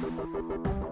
Thank you.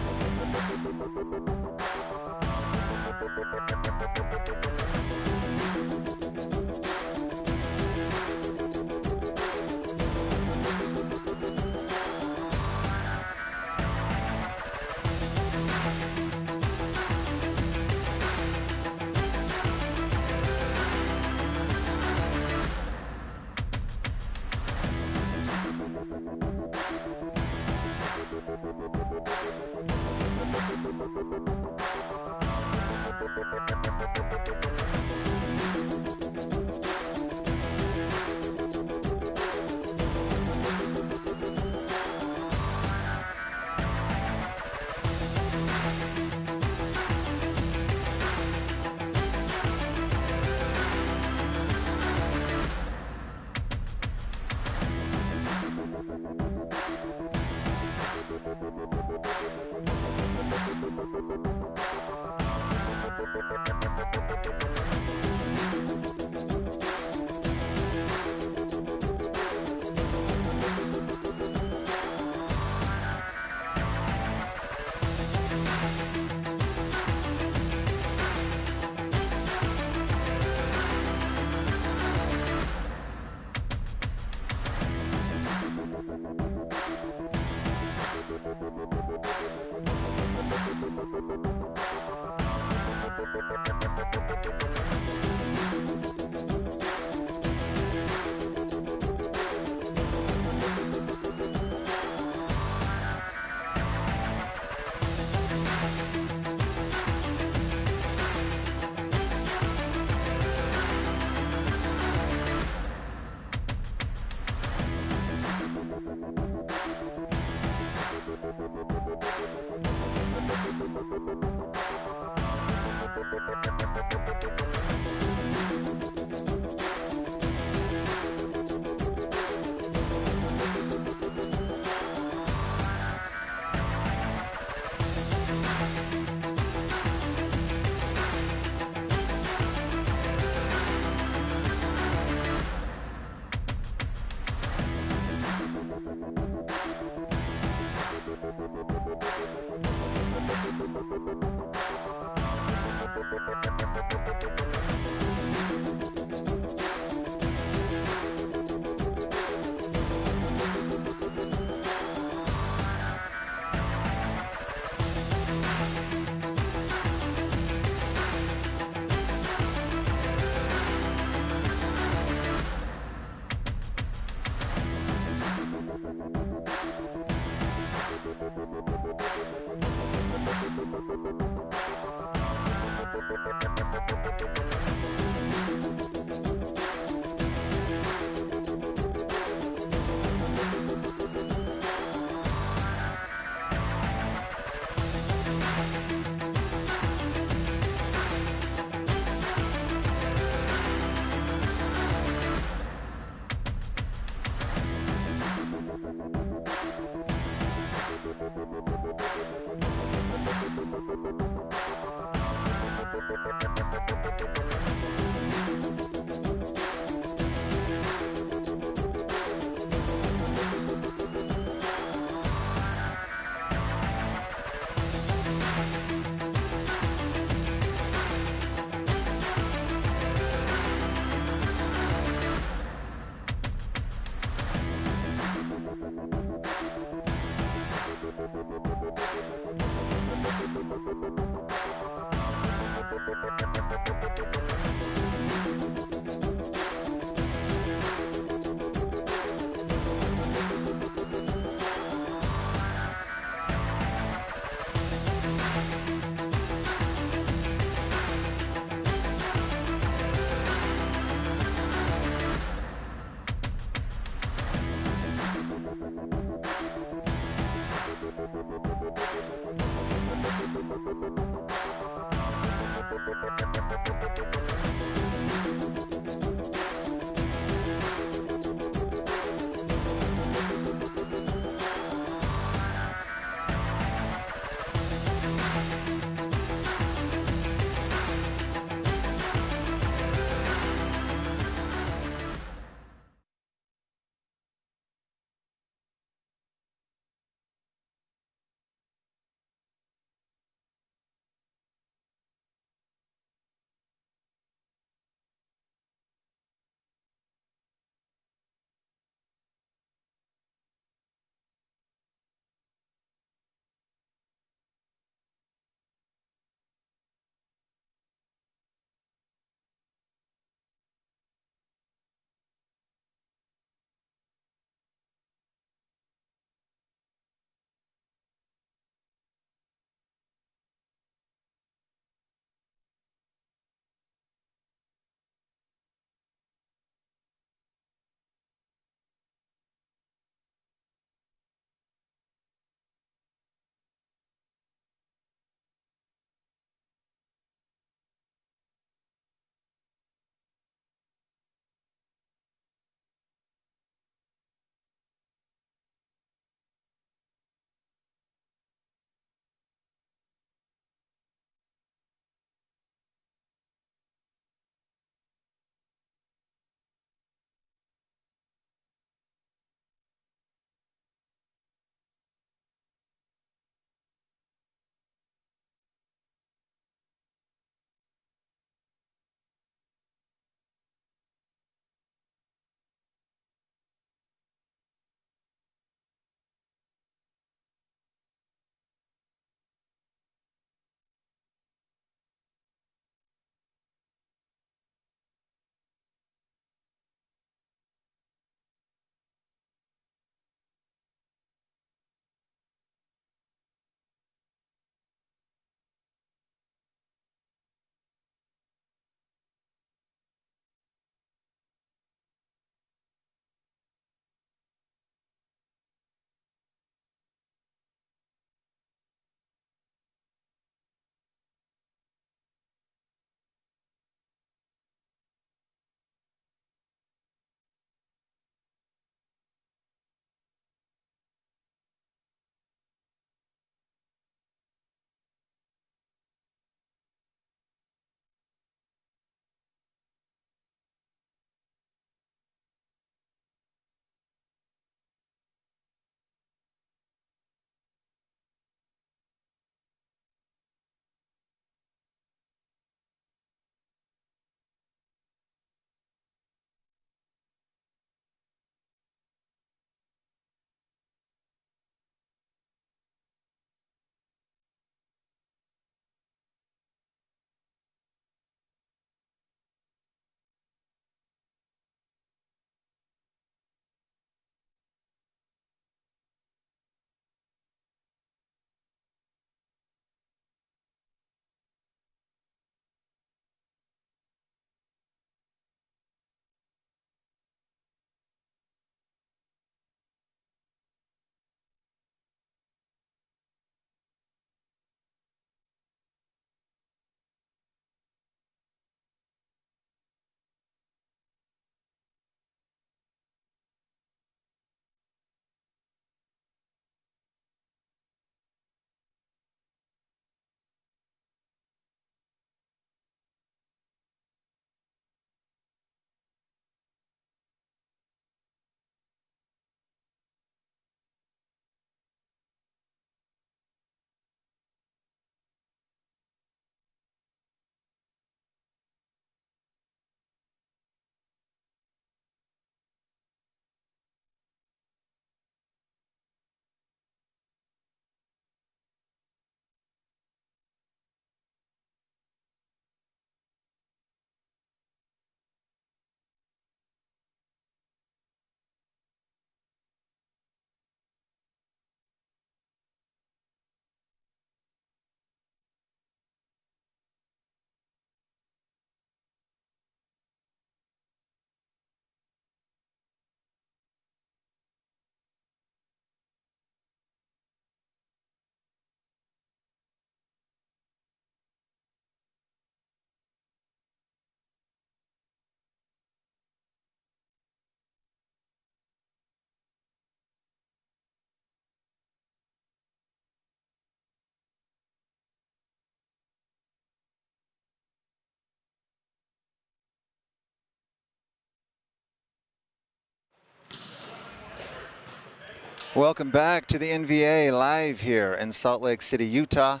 Welcome back to the NVA live here in Salt Lake City, Utah.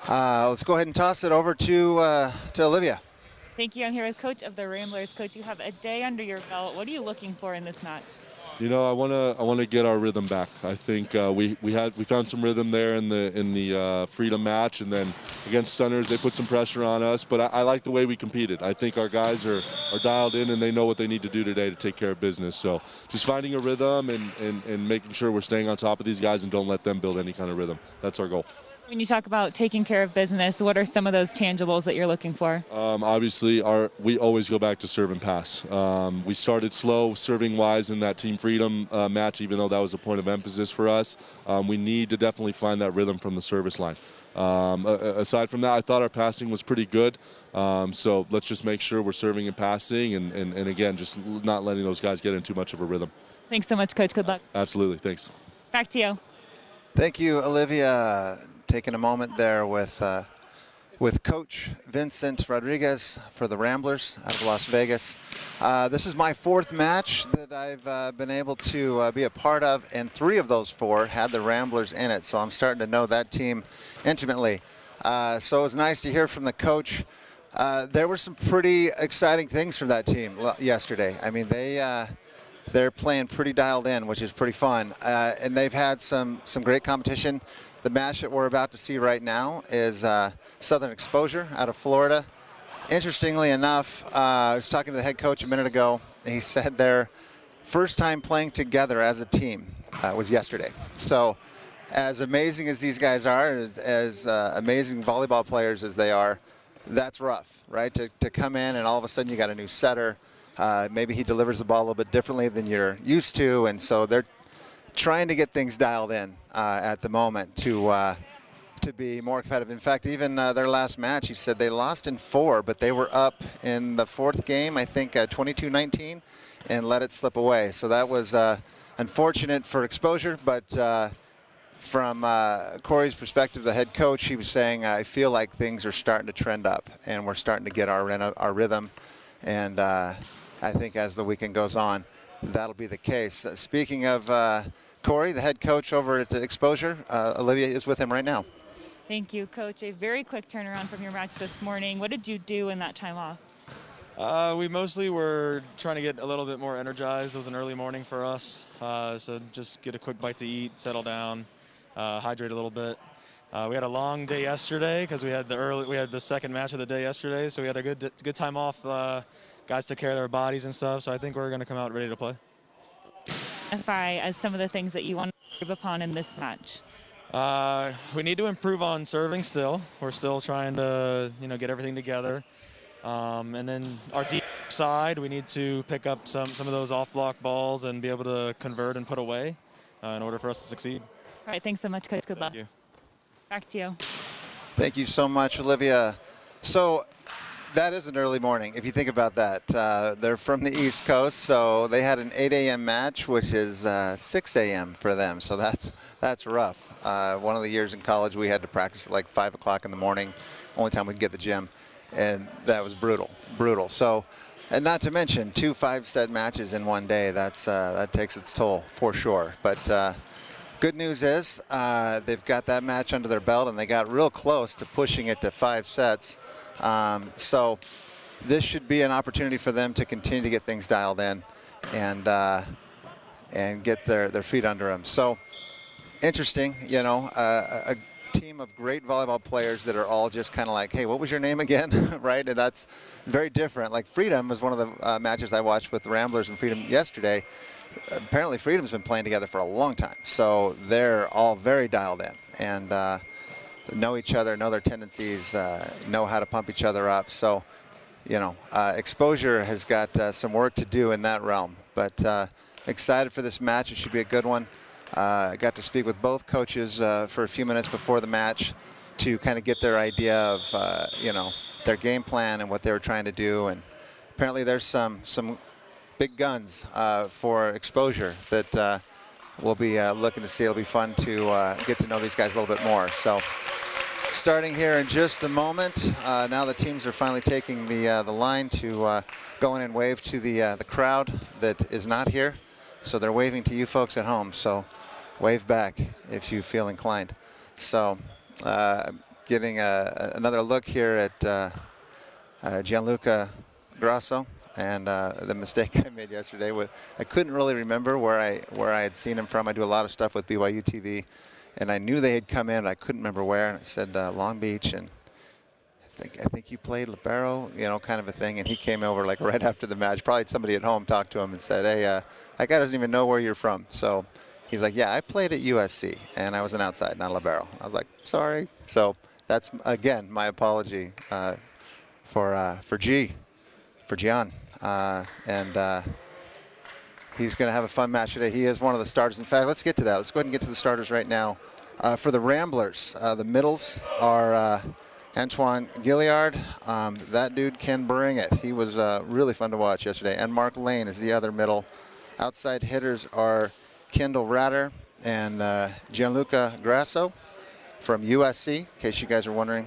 Let's go ahead and toss it over to Olivia. Thank you. I'm here with Coach of the Ramblers. Coach, you have a day under your belt. What are you looking for in this match? You know, I want to get our rhythm back. I think we found some rhythm there in the Freedom match, and then against Stunners they put some pressure on us. But I like the way we competed. I think our guys are dialed in and they know what they need to do today to take care of business. So just finding a rhythm and making sure we're staying on top of these guys and don't let them build any kind of rhythm. That's our goal. When you talk about taking care of business, what are some of those tangibles that you're looking for? Obviously, we always go back to serve and pass. We started slow serving-wise in that Team Freedom match, even though that was a point of emphasis for us. We need to definitely find that rhythm from the service line. Aside from that, I thought our passing was pretty good. So let's just make sure we're serving and passing, and again, just not letting those guys get in too much of a rhythm. Thanks so much, Coach. Good luck. Absolutely. Thanks. Back to you. Thank you, Olivia. Taking a moment there with Coach Vincent Rodriguez for the Ramblers out of Las Vegas. This is my fourth match that I've been able to be a part of, and 3 of those 4 had the Ramblers in it, so I'm starting to know that team intimately. So it was nice to hear from the coach. There were some pretty exciting things from that team yesterday. I mean, they're playing pretty dialed in, which is pretty fun, and they've had some great competition. The match that we're about to see right now is Southern Exposure out of Florida. Interestingly enough, I was talking to the head coach a minute ago. He said their first time playing together as a team was yesterday. So as amazing as these guys are, as amazing volleyball players as they are, that's rough, right? To come in and all of a sudden you got a new setter. Maybe he delivers the ball a little bit differently than you're used to, and so they're trying to get things dialed in at the moment to be more competitive. In fact, even their last match, he said they lost in 4, but they were up in the 4th game, I think 22-19, and let it slip away. So that was unfortunate for Exposure, but from Corey's perspective, the head coach, he was saying, I feel like things are starting to trend up, and we're starting to get our rhythm, and I think as the weekend goes on, that'll be the case. Speaking of Corey, the head coach over at Exposure, Olivia is with him right now. Thank you, Coach. A very quick turnaround from your match this morning. What did you do in that time off? We mostly were trying to get a little bit more energized. It was an early morning for us, so just get a quick bite to eat, settle down, hydrate a little bit. We had a long day yesterday because we had the second match of the day yesterday, so we had a good time off. Guys took care of their bodies and stuff, so I think we're going to come out ready to play. As some of the things that you want to improve upon in this match. We need to improve on serving still. We're still trying to get everything together. And then our deep side, we need to pick up some of those off-block balls and be able to convert and put away in order for us to succeed. All right, thanks so much, Coach. Good luck. Thank you. Back to you. Thank you so much, Olivia. So that is an early morning, if you think about that. They're from the East Coast, so they had an 8 a.m. match, which is 6 a.m. for them. So that's rough. One of the years in college, we had to practice at like 5 o'clock in the morning, only time we could get to the gym, and that was brutal. So, and not to mention 2 5-set matches in one day. That takes its toll for sure. But good news is they've got that match under their belt, and they got real close to pushing it to 5 sets. So this should be an opportunity for them to continue to get things dialed in and get their feet under them. So interesting, a team of great volleyball players that are all just kind of like, hey, what was your name again? Right? And that's very different. Like Freedom was one of the matches I watched with the Ramblers and Freedom yesterday. Apparently Freedom's been playing together for a long time. So they're all very dialed in and know each other, know their tendencies, know how to pump each other up. So, Exposure has got some work to do in that realm. But excited for this match. It should be a good one. I got to speak with both coaches for a few minutes before the match to kind of get their idea of, their game plan and what they were trying to do. And apparently there's some big guns for Exposure that we'll be looking to see. It'll be fun to get to know these guys a little bit more. So starting here in just a moment. Now the teams are finally taking the line to go in and wave to the crowd that is not here. So they're waving to you folks at home. So wave back if you feel inclined. So getting another look here at Gianluca Grasso and the mistake I made yesterday. I couldn't really remember where I had seen him from. I do a lot of stuff with BYU TV, and I knew they had come in. I couldn't remember where. And I said Long Beach, and I think you played libero, you know, kind of a thing. And he came over like right after the match. Probably somebody at home talked to him and said, "Hey, that guy doesn't even know where you're from." So he's like, "Yeah, I played at USC, and I was an outside, not a libero." I was like, "Sorry." So that's again my apology for Gian, and he's going to have a fun match today. He is one of the starters. In fact, let's get to that. Let's go ahead and get to the starters right now. For the Ramblers, the middles are Antoine Gilliard. That dude can bring it. He was really fun to watch yesterday. And Mark Lane is the other middle. Outside hitters are Kendall Ratter and Gianluca Grasso from USC, in case you guys are wondering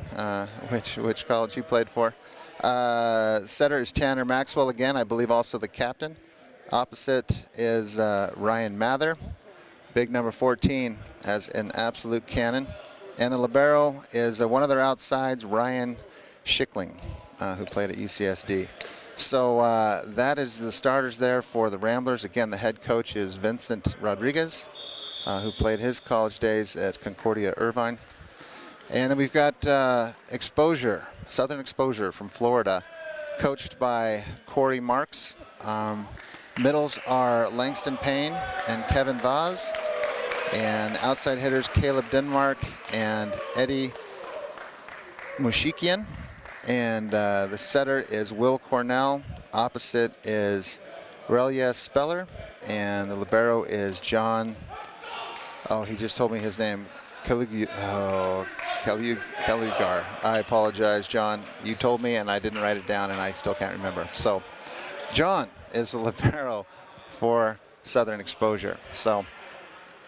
which college he played for. Setter is Tanner Maxwell again, I believe also the captain. Opposite is Ryan Mather. Big number 14 as an absolute cannon. And the libero is one of their outsides, Ryan Schickling, who played at UCSD. So that is the starters there for the Ramblers. Again, the head coach is Vincent Rodriguez, who played his college days at Concordia Irvine. And then we've got Exposure, Southern Exposure from Florida, coached by Corey Marks. Middles are Langston Payne and Kevin Vaz. And outside hitters, Caleb Denmark and Eddie Mushikian. And the setter is Will Cornell. Opposite is Relia Speller. And the libero is John, he just told me his name, Kalugar. I apologize, John. You told me and I didn't write it down and I still can't remember. So John is the libero for Southern Exposure. So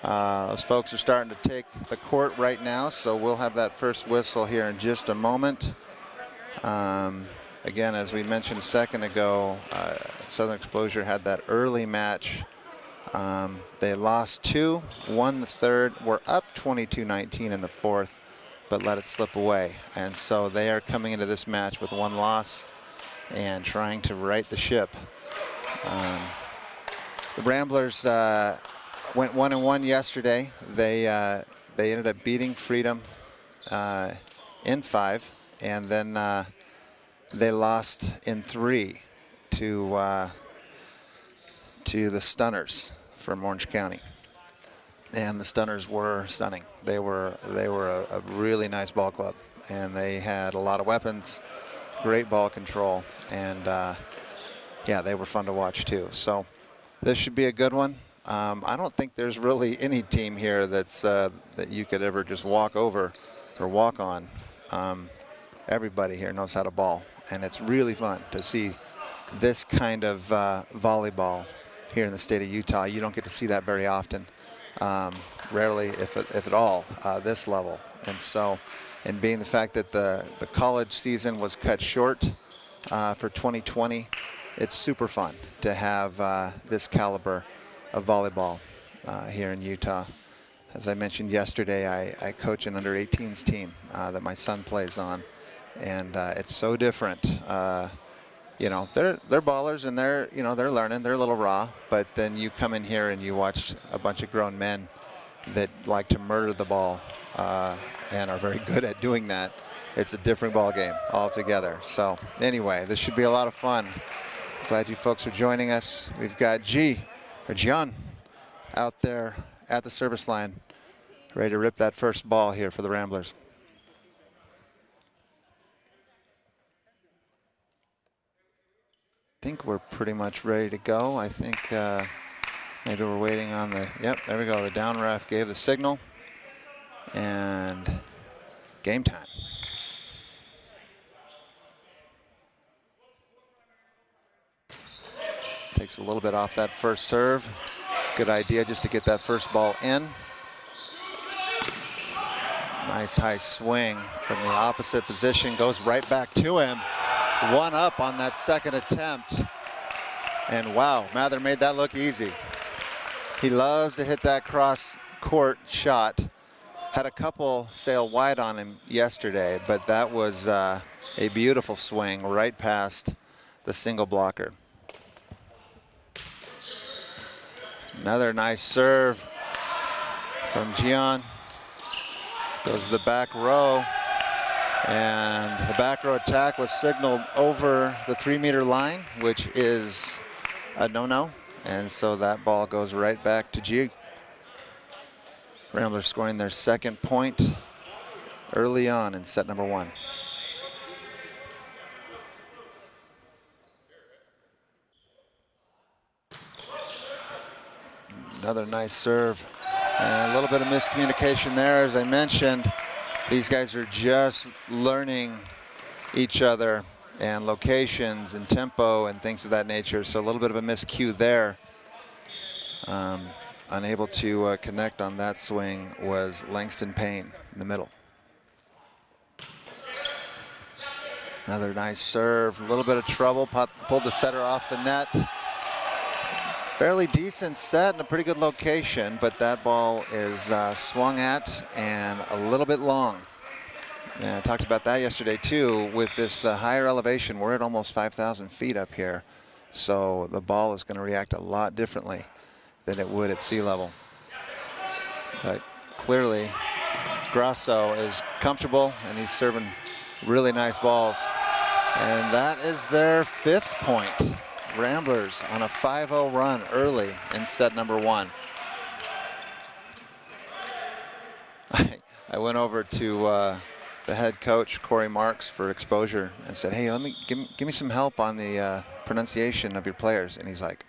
those folks are starting to take the court right now, so we'll have that first whistle here in just a moment. Again, as we mentioned a second ago, Southern Exposure had that early match. They lost 2, won the third, were up 22-19 in the fourth, but let it slip away. And so they are coming into this match with 1 loss and trying to right the ship. The Ramblers went 1-1 yesterday. They ended up beating Freedom in 5, and then they lost in 3 to the Stunners from Orange County. And the Stunners were stunning. They were a really nice ball club, and they had a lot of weapons, great ball control, and yeah, they were fun to watch too. So this should be a good one. I don't think there's really any team here that's that you could ever just walk over or walk on. Everybody here knows how to ball, and it's really fun to see this kind of volleyball here in the state of Utah. You don't get to see that very often, rarely, if at all, this level. And so, and being the fact that the college season was cut short for 2020, it's super fun to have this caliber of volleyball here in Utah. As I mentioned yesterday, I coach an under-18s team that my son plays on, and it's so different. You know, they're ballers and they're learning, they're a little raw, but then you come in here and you watch a bunch of grown men that like to murder the ball and are very good at doing that. It's a different ball game altogether. So anyway, this should be a lot of fun. Glad you folks are joining us. We've got Gian out there at the service line, ready to rip that first ball here for the Ramblers. I think we're pretty much ready to go. I think maybe we're waiting on the, yep, there we go. The down ref gave the signal, and game time. Takes a little bit off that first serve. Good idea just to get that first ball in. Nice high swing from the opposite position, goes right back to him. 1 up on that second attempt. And wow, Mather made that look easy. He loves to hit that cross court shot. Had a couple sail wide on him yesterday, but that was a beautiful swing right past the single blocker. Another nice serve from Gian. Goes to the back row. And the back row attack was signaled over the 3-meter line, which is a no-no. And so that ball goes right back to G. Ramblers scoring their second point early on in set number 1. Another nice serve. And a little bit of miscommunication there, as I mentioned. These guys are just learning each other and locations and tempo and things of that nature. So a little bit of a miscue there. Unable to connect on that swing was Langston Payne in the middle. Another nice serve, a little bit of trouble, pulled the setter off the net. Fairly decent set and a pretty good location, but that ball is swung at and a little bit long. And I talked about that yesterday too. With this higher elevation, we're at almost 5,000 feet up here. So the ball is going to react a lot differently than it would at sea level. But clearly, Grasso is comfortable and he's serving really nice balls. And that is their 5th point. Ramblers on a 5-0 run early in set number 1. I went over to the head coach, Corey Marks, for exposure and said, hey, give me some help on the pronunciation of your players. And he's like,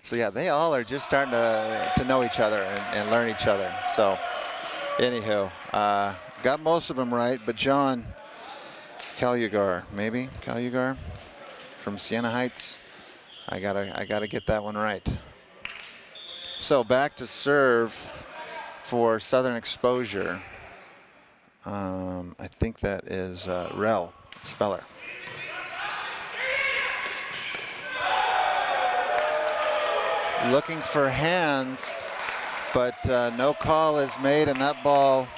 So yeah, they all are just starting to know each other and learn each other. So anywho, got most of them right, but John Calugar, maybe Calugar from Siena Heights. I gotta get that one right. So back to serve for Southern Exposure. I think that is Rel Speller. Looking for hands, but no call is made, and that ball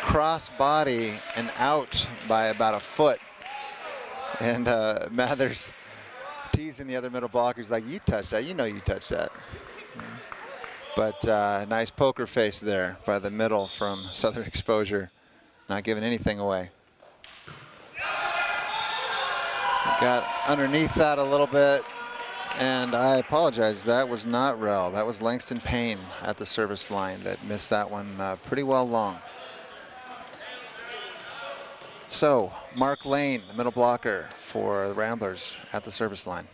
cross body and out by about a foot. And Mathers teasing the other middle blocker. He's like, you touched that. You know you touched that. But nice poker face there by the middle from Southern Exposure. Not giving anything away. Got underneath that a little bit. And I apologize, that was not Rel. That was Langston Payne at the service line that missed that one pretty well long. So, Mark Lane, the middle blocker for the Ramblers at the service line.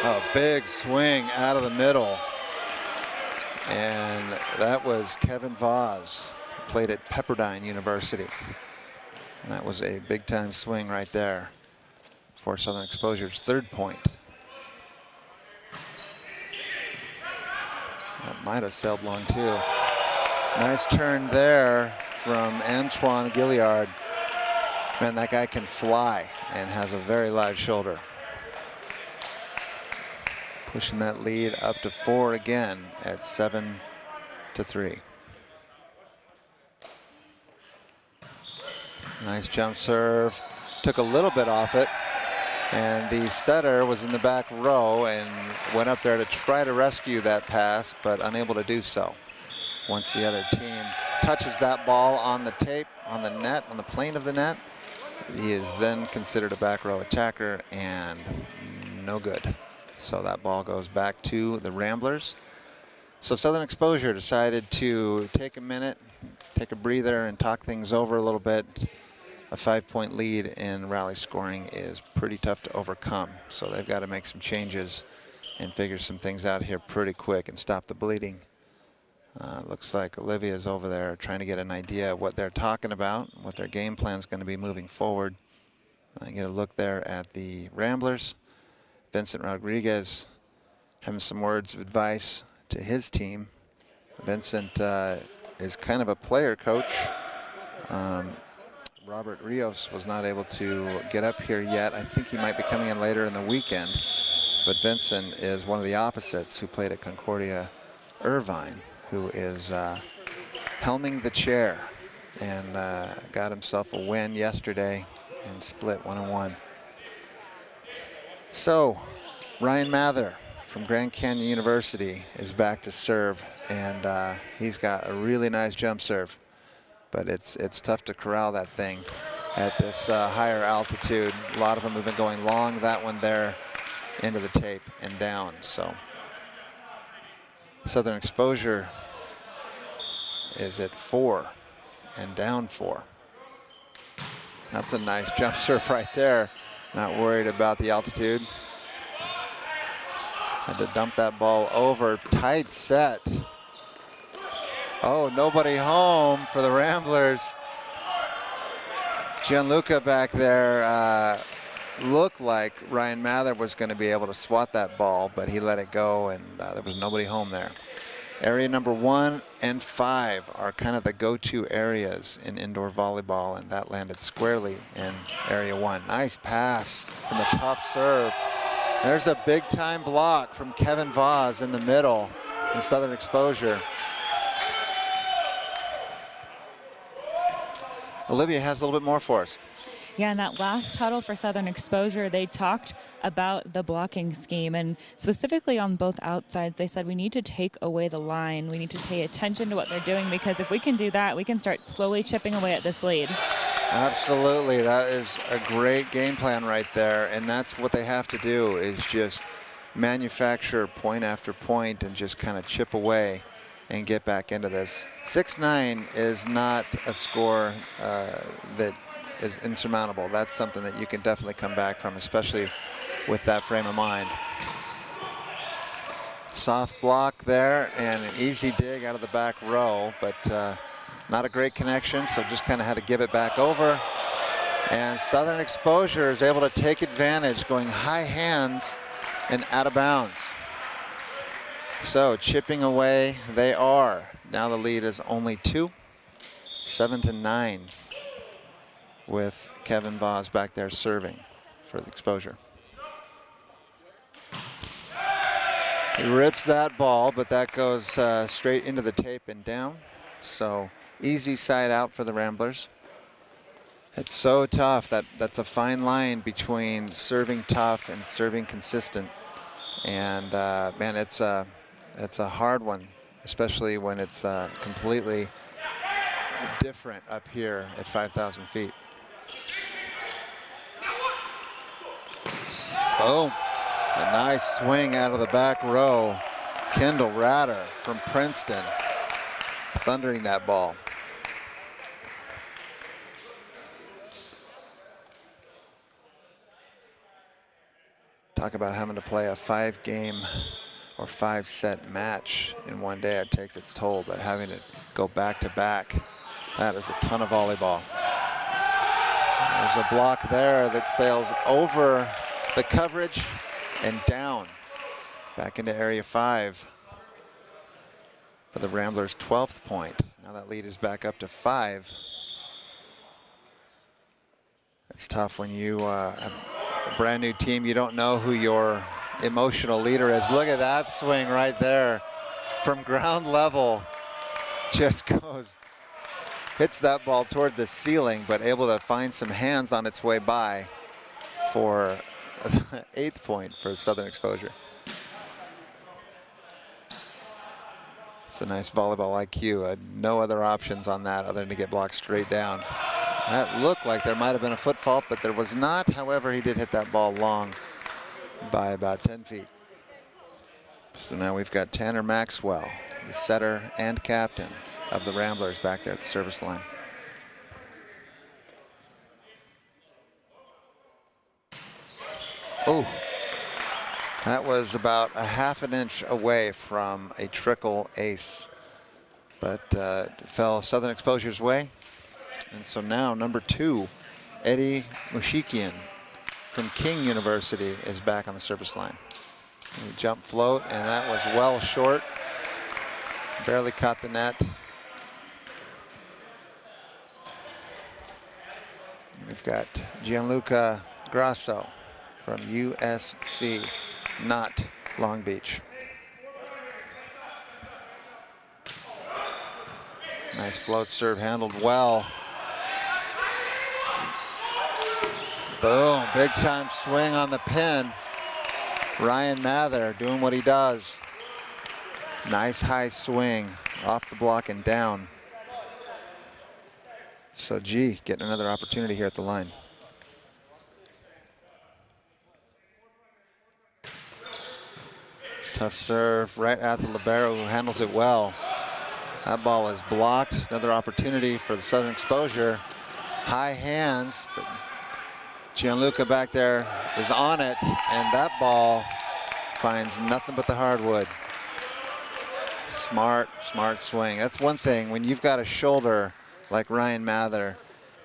A big swing out of the middle. And that was Kevin Voss, who played at Pepperdine University. And that was a big-time swing right there for Southern Exposure's 3rd point. That might have sailed long too. Nice turn there from Antoine Gilliard. Man, that guy can fly and has a very live shoulder. Pushing that lead up to 4 again at 7-3. Nice jump serve. Took a little bit off it. And the setter was in the back row and went up there to try to rescue that pass, but unable to do so. Once the other team touches that ball on the tape, on the net, on the plane of the net, he is then considered a back row attacker and no good. So that ball goes back to the Ramblers. So Southern Exposure decided to take a minute, take a breather, and talk things over a little bit. A 5-point lead in rally scoring is pretty tough to overcome. So they've got to make some changes and figure some things out here pretty quick and stop the bleeding. Looks like Olivia's over there trying to get an idea of what they're talking about, what their game plan is going to be moving forward. I get a look there at the Ramblers. Vincent Rodriguez having some words of advice to his team. Vincent is kind of a player coach. Robert Rios was not able to get up here yet. I think he might be coming in later in the weekend. But Vincent is one of the opposites who played at Concordia Irvine, who is helming the chair and got himself a win yesterday and split 1-1. So Ryan Mather from Grand Canyon University is back to serve, and he's got a really nice jump serve, but it's tough to corral that thing at this higher altitude. A lot of them have been going long. That one there into the tape and down. So Southern Exposure is at 4 and down 4. That's a nice jump serve right there. Not worried about the altitude. Had to dump that ball over. Tight set. Oh, nobody home for the Ramblers. Gianluca back there looked like Ryan Mather was going to be able to swat that ball, but he let it go, and there was nobody home there. Area number 1 and 5 are kind of the go-to areas in indoor volleyball, and that landed squarely in area 1. Nice pass from a tough serve. There's a big-time block from Kevin Voss in the middle in Southern Exposure. Olivia has a little bit more for us. Yeah, in that last huddle for Southern Exposure, they talked about the blocking scheme, and specifically on both outsides, they said we need to take away the line. We need to pay attention to what they're doing, because if we can do that, we can start slowly chipping away at this lead. Absolutely, that is a great game plan right there, and that's what they have to do, is just manufacture point after point and just kind of chip away and get back into this. 6-9 is not a score that is insurmountable. That's something that you can definitely come back from, especially with that frame of mind. Soft block there and an easy dig out of the back row, but not a great connection, so just kind of had to give it back over. And Southern Exposure is able to take advantage, going high hands and out of bounds. So chipping away they are. Now the lead is only 2, 7-9, with Kevin Voss back there serving for the Exposure. He rips that ball, but that goes straight into the tape and down. So easy side out for the Ramblers. It's so tough. That's a fine line between serving tough and serving consistent. And man, it's a hard one, especially when it's completely different up here at 5,000 feet. Boom. A nice swing out of the back row. Kendall Ratter from Princeton thundering that ball. Talk about having to play a 5-game or 5-set match in one day. It takes its toll, but having to go back to back, that is a ton of volleyball. There's a block there that sails over the coverage and down back into area 5 for the Ramblers' 12th point. Now that lead is back up to 5. It's tough when you have a brand new team. You don't know who your emotional leader is. Look at that swing right there from ground level. Just goes, hits that ball toward the ceiling, but able to find some hands on its way by for the 8th point for Southern Exposure. It's a nice volleyball IQ. No other options on that other than to get blocked straight down. That looked like there might have been a foot fault, but there was not. However, he did hit that ball long by about 10 feet. So now we've got Tanner Maxwell, the setter and captain of the Ramblers, back there at the service line. Oh, that was about a ½ an inch away from a trickle ace, but fell Southern Exposure's way. And so now number 2, Eddie Mushikian from King University, is back on the service line. He jump float, and that was well short. Barely caught the net. We've got Gianluca Grasso from USC not Long Beach. Nice float serve, handled well. Boom, big time swing on the pin. Ryan Mather doing what he does. Nice high swing off the block and down. So G getting another opportunity here at the line. Tough serve right at the libero, who handles it well. That ball is blocked. Another opportunity for the Southern Exposure. High hands, but Gianluca back there is on it, and that ball finds nothing but the hardwood. Smart, smart swing. That's one thing. When you've got a shoulder like Ryan Mather,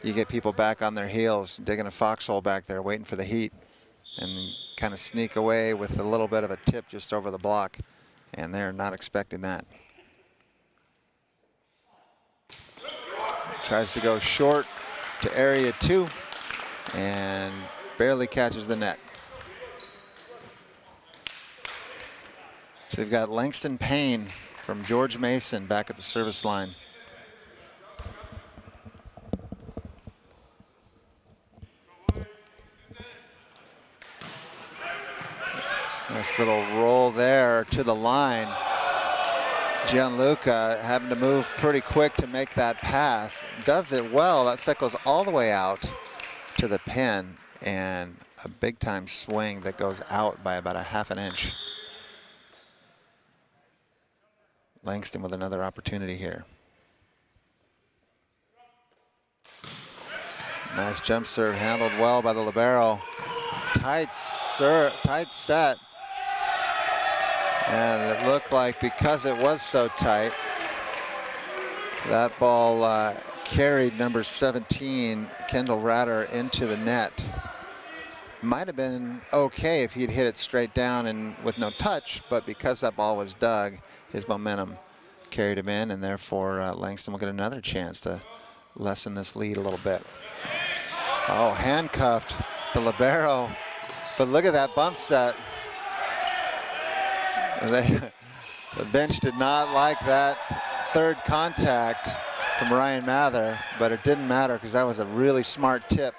you get people back on their heels, digging a foxhole back there, waiting for the heat, and kind of sneak away with a little bit of a tip just over the block, and they're not expecting that. Tries to go short to area 2 and barely catches the net. So we've got Langston Payne from George Mason back at the service line. Nice little roll there to the line. Gianluca having to move pretty quick to make that pass. Does it well. That set goes all the way out to the pin, and a big time swing that goes out by about a ½ an inch. Langston with another opportunity here. Nice jump serve, handled well by the libero. Tight set. And it looked like, because it was so tight, that ball carried number 17, Kendall Ratter, into the net. Might have been okay if he'd hit it straight down and with no touch, but because that ball was dug, his momentum carried him in, and therefore Langston will get another chance to lessen this lead a little bit. Oh, handcuffed the libero, but look at that bump set. The bench did not like that third contact from Ryan Mather, but it didn't matter because that was a really smart tip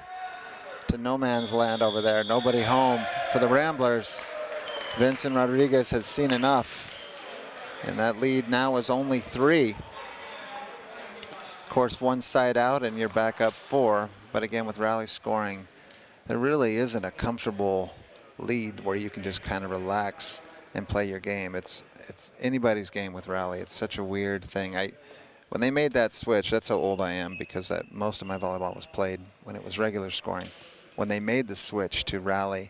to no man's land over there. Nobody home for the Ramblers. Vincent Rodriguez has seen enough, and that lead now is only 3. Of course, one side out and you're back up 4, but again, with rally scoring, there really isn't a comfortable lead where you can just kind of relax and play your game. It's anybody's game with rally. It's such a weird thing. When they made that switch, that's how old I am, because most of my volleyball was played when it was regular scoring. When they made the switch to rally,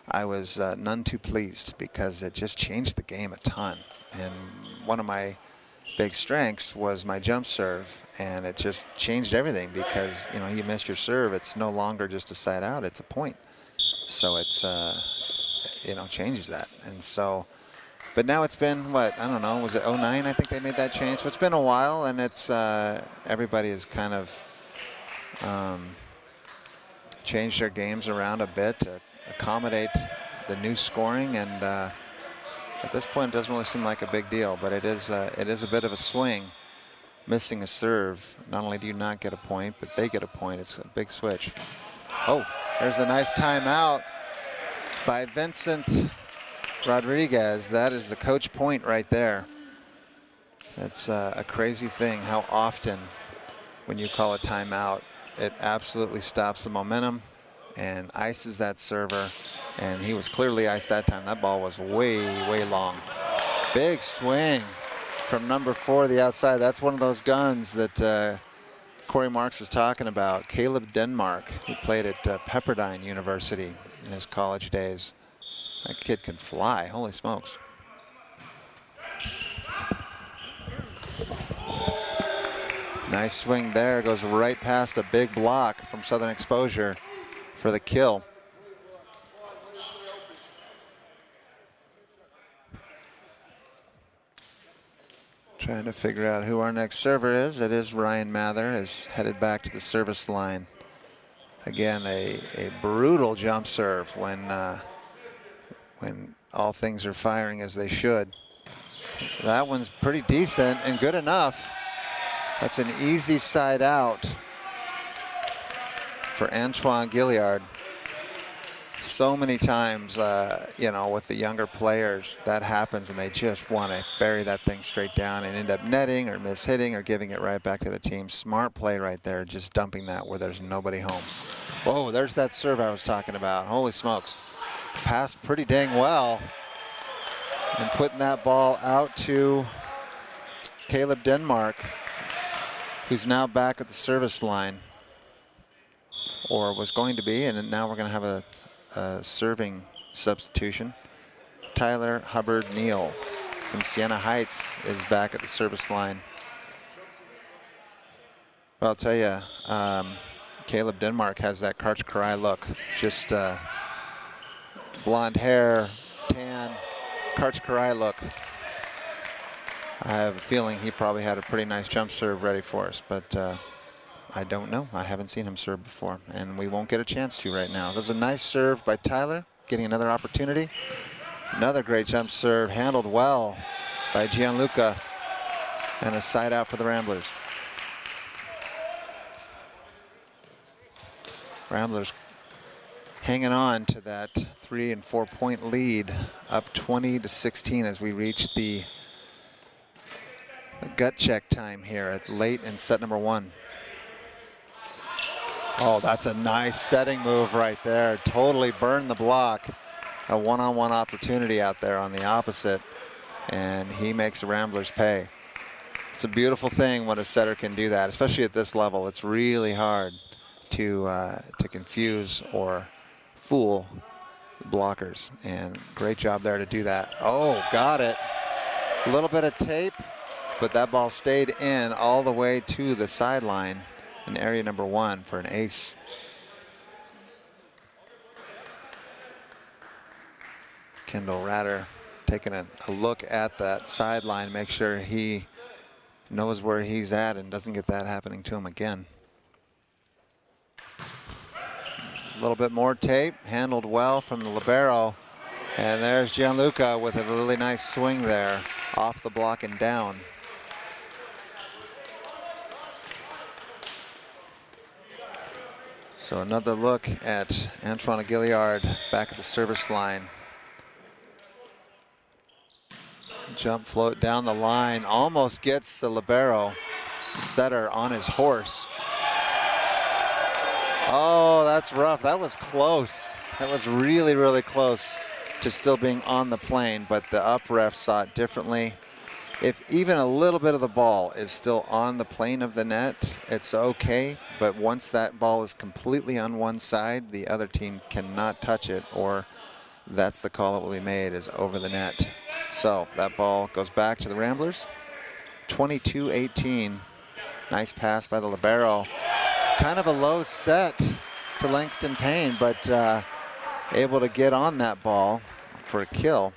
I was none too pleased, because it just changed the game a ton. And one of my big strengths was my jump serve, and it just changed everything, because you missed your serve, it's no longer just a side out, it's a point. So it's changes that. And so, but now it's been, what, I don't know, was it 09 I think they made that change? So it's been a while, and it's everybody has kind of changed their games around a bit to accommodate the new scoring, and at this point it doesn't really seem like a big deal, but it is a bit of a swing. Missing a serve, not only do you not get a point, but they get a point. It's a big switch. Oh, there's a nice timeout by Vincent Rodriguez. That is the coach point right there. That's a crazy thing how often when you call a timeout, it absolutely stops the momentum and ices that server. And he was clearly iced that time. That ball was way, way long. Big swing from number 4 the outside. That's one of those guns that Corey Marks was talking about. Caleb Denmark, he played at Pepperdine University in his college days. That kid can fly, holy smokes. Nice swing there, goes right past a big block from Southern Exposure for the kill. Trying to figure out who our next server is. It is Ryan Mather, is headed back to the service line. Again, a brutal jump serve when all things are firing as they should. That one's pretty decent and good enough. That's an easy side out for Antoine Gilliard. So many times, you know, with the younger players, that happens and they just want to bury that thing straight down and end up netting or mishitting or giving it right back to the team. Smart play right there, just dumping that where there's nobody home. Whoa, there's that serve I was talking about. Holy smokes. Passed pretty dang well. And putting that ball out to Caleb Denmark, who's now back at the service line, or was going to be, and now we're going to have a serving substitution. Tyler Hubbard-Neal from Siena Heights is back at the service line. Well, I'll tell you, Caleb Denmark has that Karch Karai look. Just blonde hair, tan, Karch Karai look. I have a feeling he probably had a pretty nice jump serve ready for us, but I don't know. I haven't seen him serve before, and we won't get a chance to right now. There's a nice serve by Tyler, getting another opportunity. Another great jump serve, handled well by Gianluca, and a side out for the Ramblers. Ramblers hanging on to that 3- and 4-point lead, up 20-16 as we reach the gut check time here at late in set number 1. Oh, that's a nice setting move right there. Totally burned the block. A one-on-one opportunity out there on the opposite, and he makes the Ramblers pay. It's a beautiful thing when a setter can do that, especially at this level. It's really hard to confuse or fool blockers, and great job there to do that. Oh, got it. A little bit of tape, but that ball stayed in all the way to the sideline in area number 1 for an ace. Kendall Ratter taking a look at that sideline, make sure he knows where he's at and doesn't get that happening to him again. A little bit more tape, handled well from the libero. And there's Gianluca with a really nice swing there, off the block and down. So another look at Antoine Gilliard back at the service line. Jump float down the line, almost gets the libero setter on his horse. Oh, that's rough. That was close. That was really, really close to still being on the plane, but the up ref saw it differently. If even a little bit of the ball is still on the plane of the net, it's okay. But once that ball is completely on one side, the other team cannot touch it, or that's the call that will be made, is over the net. So that ball goes back to the Ramblers. 22-18. Nice pass by the libero. Kind of a low set to Langston Payne, but able to get on that ball for a kill.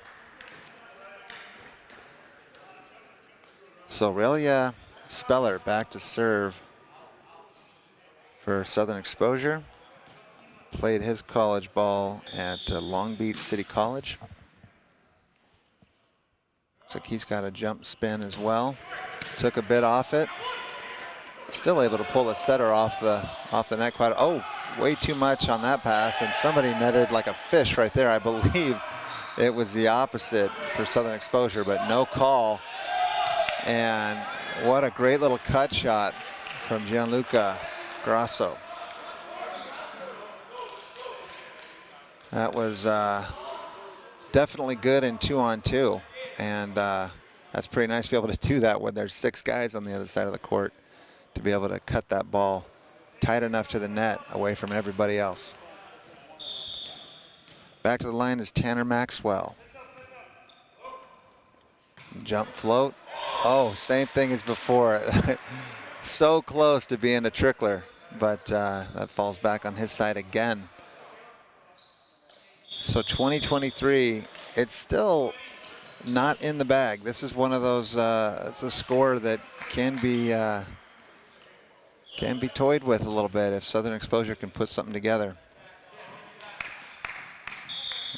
So Aurelia Speller back to serve for Southern Exposure. Played his college ball at Long Beach City College. Looks like he's got a jump spin as well. Took a bit off it. Still able to pull a setter off the net quite. Oh, way too much on that pass, and somebody netted like a fish right there. I believe it was the opposite for Southern Exposure, but no call. And what a great little cut shot from Gianluca Grasso. That was definitely good in 2-on-2, and that's pretty nice to be able to do that when there's 6 guys on the other side of the court, to be able to cut that ball tight enough to the net away from everybody else. Back to the line is Tanner Maxwell. Jump float. Oh, same thing as before. So close to being a trickler, but that falls back on his side again. So 2023, it's still not in the bag. This is one of those, it's a score that can be toyed with a little bit if Southern Exposure can put something together.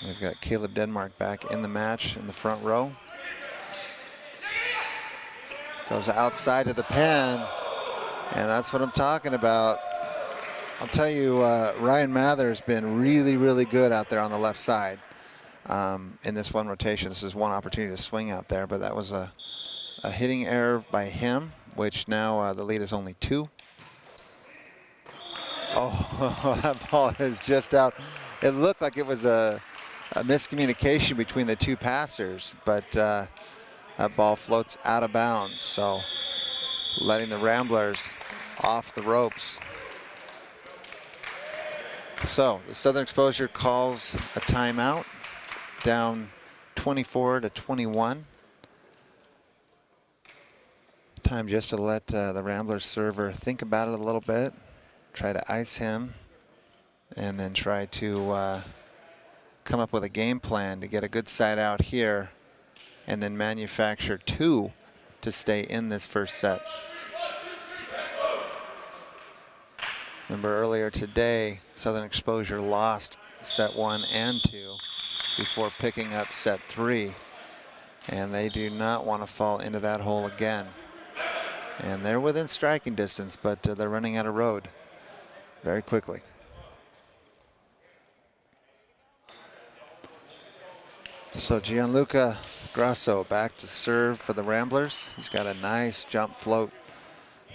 We've got Caleb Denmark back in the match in the front row. Goes outside of the pen, and that's what I'm talking about. I'll tell you, Ryan Mather's been really, really good out there on the left side in this one rotation. This is one opportunity to swing out there, but that was a hitting error by him, which now the lead is only 2. Oh, that ball is just out. It looked like it was a miscommunication between the 2 passers, but that ball floats out of bounds, so letting the Ramblers off the ropes. So the Southern Exposure calls a timeout, down 24-21. Time just to let the Ramblers server think about it a little bit, try to ice him, and then try to come up with a game plan to get a good side out here, and then manufacture 2 to stay in this first set. Remember earlier today, Southern Exposure lost set 1 and 2 before picking up set 3, and they do not want to fall into that hole again. And they're within striking distance, but they're running out of road very quickly. So Gianluca Grasso back to serve for the Ramblers. He's got a nice jump float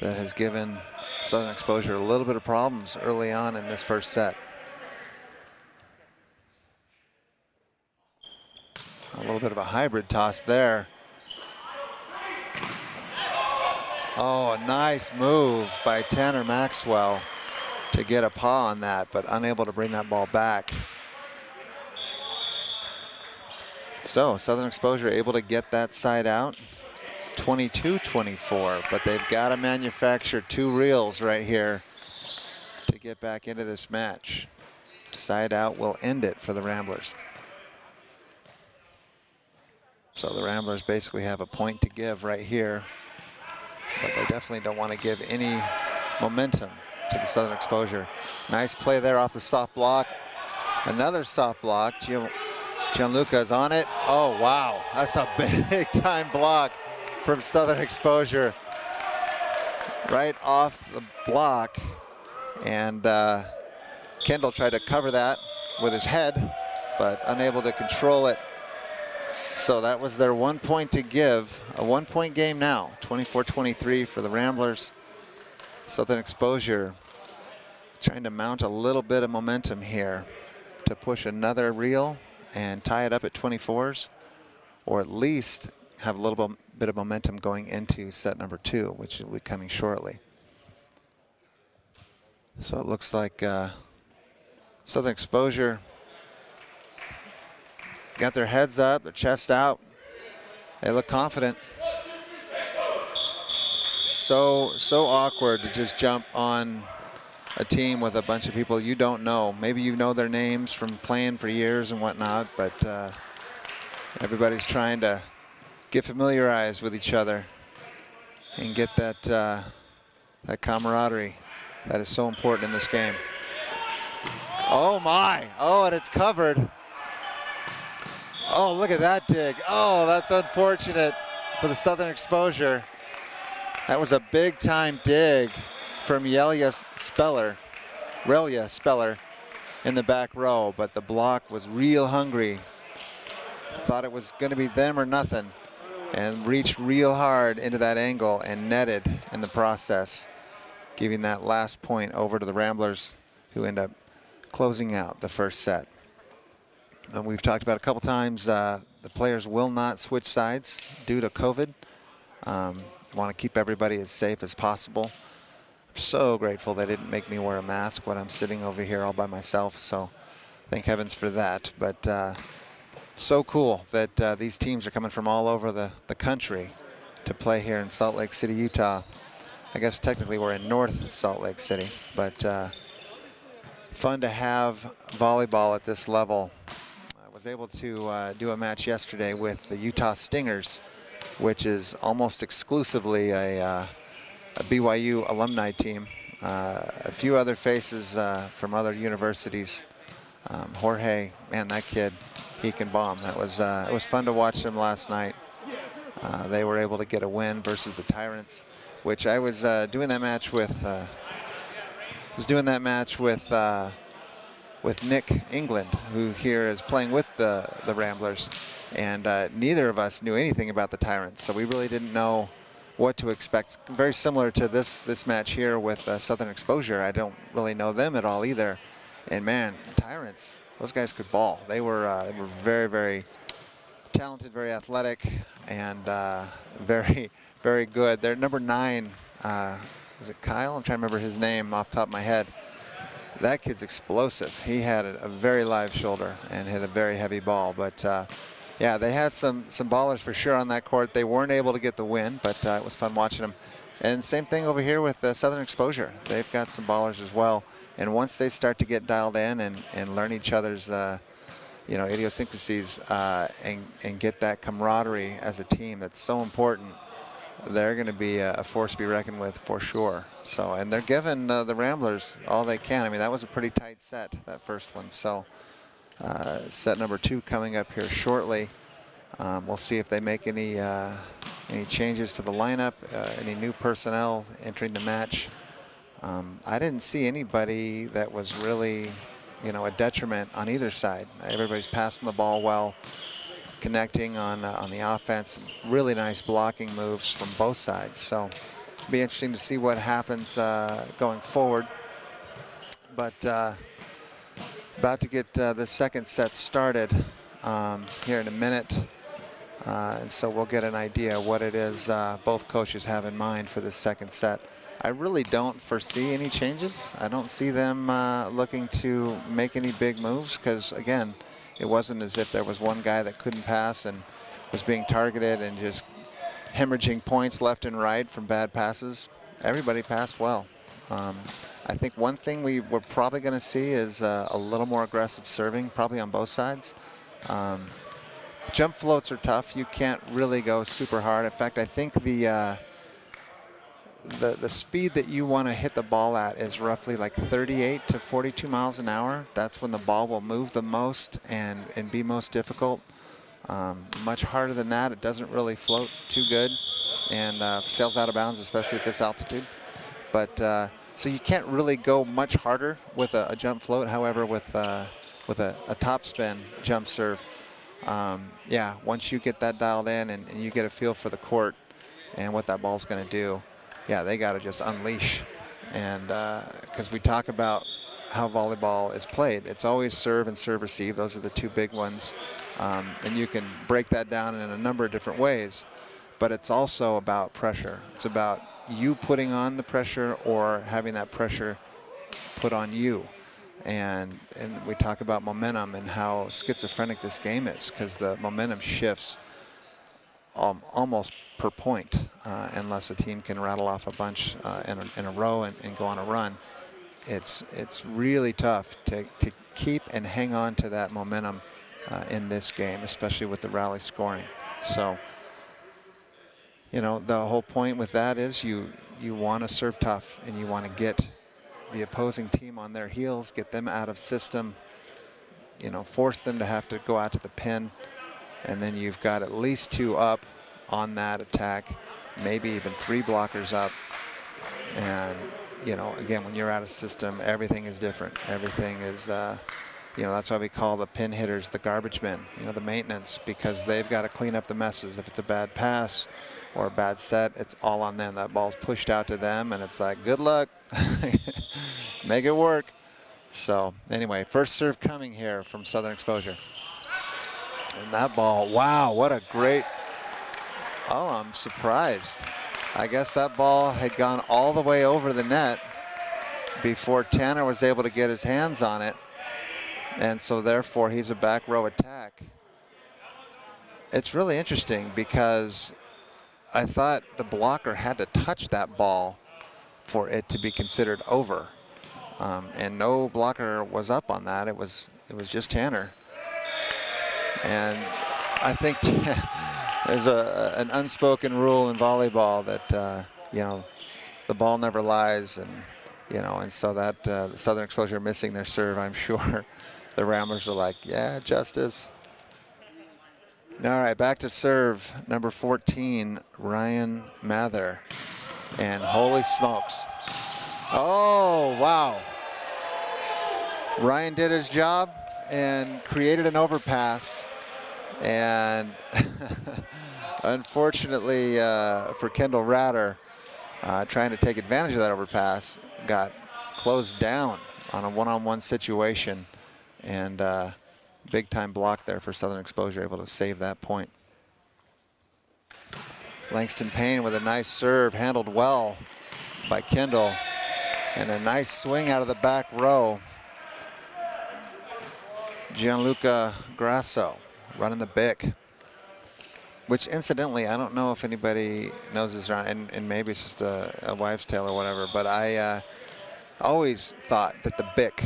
that has given Southern Exposure a little bit of problems early on in this first set. A little bit of a hybrid toss there. Oh, a nice move by Tanner Maxwell to get a paw on that, but unable to bring that ball back. So Southern Exposure able to get that side out, 22-24, but they've got to manufacture 2 reels right here to get back into this match. Side out will end it for the Ramblers. So the Ramblers basically have a point to give right here, but they definitely don't want to give any momentum to the Southern Exposure. Nice play there off the soft block. Another soft block. Gianluca is on it. Oh, wow. That's a big time block from Southern Exposure. Right off the block. And Kendall tried to cover that with his head, but unable to control it. So that was their 1 point to give. A 1-point game now, 24-23 for the Ramblers. Southern Exposure trying to mount a little bit of momentum here to push another reel and tie it up at 24s, or at least have a little bit of momentum going into set number 2, which will be coming shortly. So it looks like Southern Exposure got their heads up, their chest out. They look confident. So awkward to just jump on a team with a bunch of people you don't know. Maybe you know their names from playing for years and whatnot, but everybody's trying to get familiarized with each other and get that that camaraderie that is so important in this game. Oh my! Oh, and it's covered. Oh, look at that dig. Oh, that's unfortunate for the Southern Exposure. That was a big time dig from Relia Speller in the back row, but the block was real hungry. Thought it was going to be them or nothing, and reached real hard into that angle and netted in the process, giving that last point over to the Ramblers, who end up closing out the first set. And we've talked about a couple times, the players will not switch sides due to COVID. Want to keep everybody as safe as possible. I'm so grateful they didn't make me wear a mask when I'm sitting over here all by myself, so thank heavens for that. But so cool that these teams are coming from all over the country to play here in Salt Lake City, Utah. I guess technically we're in North Salt Lake City, but fun to have volleyball at this level. I was able to do a match yesterday with the Utah Stingers, which is almost exclusively a BYU alumni team. A few other faces from other universities. Jorge, man, that kid he can bomb. That was it was fun to watch them last night. They were able to get a win versus the Tyrants, which I was doing that match with. With Nick England, who here is playing with the Ramblers, and neither of us knew anything about the Tyrants, so we really didn't know what to expect. Very similar to this match here with Southern Exposure. I don't really know them at all either, and man, Tyrants, those guys could ball. They were very, very talented, very athletic, and very, very good. They're number 9. Was it Kyle? I'm trying to remember his name off the top of my head. That kid's explosive. He had a very live shoulder and hit a very heavy ball. But yeah, they had some ballers for sure on that court. They weren't able to get the win, but it was fun watching them. And same thing over here with Southern Exposure. They've got some ballers as well. And once they start to get dialed in and learn each other's idiosyncrasies and get that camaraderie as a team that's so important, they're going to be a force to be reckoned with for sure. So, and they're giving the Ramblers all they can. I mean, that was a pretty tight set, that first one. So set number 2 coming up here shortly. We'll see if they make any changes to the lineup, any new personnel entering the match. I didn't see anybody that was really, a detriment on either side. Everybody's passing the ball well, connecting on the offense. Really nice blocking moves from both sides. So it'll be interesting to see what happens going forward. But about to get the second set started here in a minute. And so we'll get an idea what it is both coaches have in mind for this second set. I really don't foresee any changes. I don't see them looking to make any big moves because, again, it wasn't as if there was one guy that couldn't pass and was being targeted and just hemorrhaging points left and right from bad passes. Everybody passed well. I think one thing we're probably going to see is a little more aggressive serving, probably on both sides. Jump floats are tough. You can't really go super hard. In fact, I think the speed that you want to hit the ball at is roughly like 38 to 42 miles an hour. That's when the ball will move the most and be most difficult. Much harder than that, it doesn't really float too good and sails out of bounds, especially at this altitude. But so you can't really go much harder with a jump float. However, with a top spin jump serve, yeah, once you get that dialed in and you get a feel for the court and what that ball's going to do, yeah, they got to just unleash. And because we talk about how volleyball is played, it's always serve and serve receive. Those are the 2 big ones. And you can break that down in a number of different ways. But it's also about pressure. It's about you putting on the pressure or having that pressure put on you. And we talk about momentum and how schizophrenic this game is because the momentum shifts almost per point unless a team can rattle off a bunch in a row and go on a run. It's really tough to keep and hang on to that momentum in this game, especially with the rally scoring. So, the whole point with that is you want to serve tough and you want to get the opposing team on their heels, get them out of system, force them to have to go out to the pin. And then you've got at least 2 up on that attack, maybe even 3 blockers up. And, again, when you're out of system, everything is different. Everything is, that's why we call the pin hitters the garbage men, the maintenance, because they've got to clean up the messes. If it's a bad pass or a bad set, it's all on them. That ball's pushed out to them, and it's like, good luck. Make it work. So, anyway, first serve coming here from Southern Exposure. And that ball, wow, what a great, oh, I'm surprised. I guess that ball had gone all the way over the net before Tanner was able to get his hands on it. And so therefore he's a back row attack. It's really interesting because I thought the blocker had to touch that ball for it to be considered over. And no blocker was up on that. It was just Tanner. And I think there's an unspoken rule in volleyball that the ball never lies, and so that the Southern Exposure missing their serve, I'm sure the Ramblers are like, yeah, justice. All right, back to serve, number 14, Ryan Mather. And holy smokes. Oh, wow. Ryan did his job and created an overpass. And unfortunately for Kendall Ratter, trying to take advantage of that overpass, got closed down on a one-on-one situation. And big time block there for Southern Exposure, able to save that point. Langston Payne with a nice serve, handled well by Kendall. And a nice swing out of the back row. Gianluca Grasso running the BIC. Which incidentally, I don't know if anybody knows this around, and maybe it's just a wives' tale or whatever, but I always thought that the BIC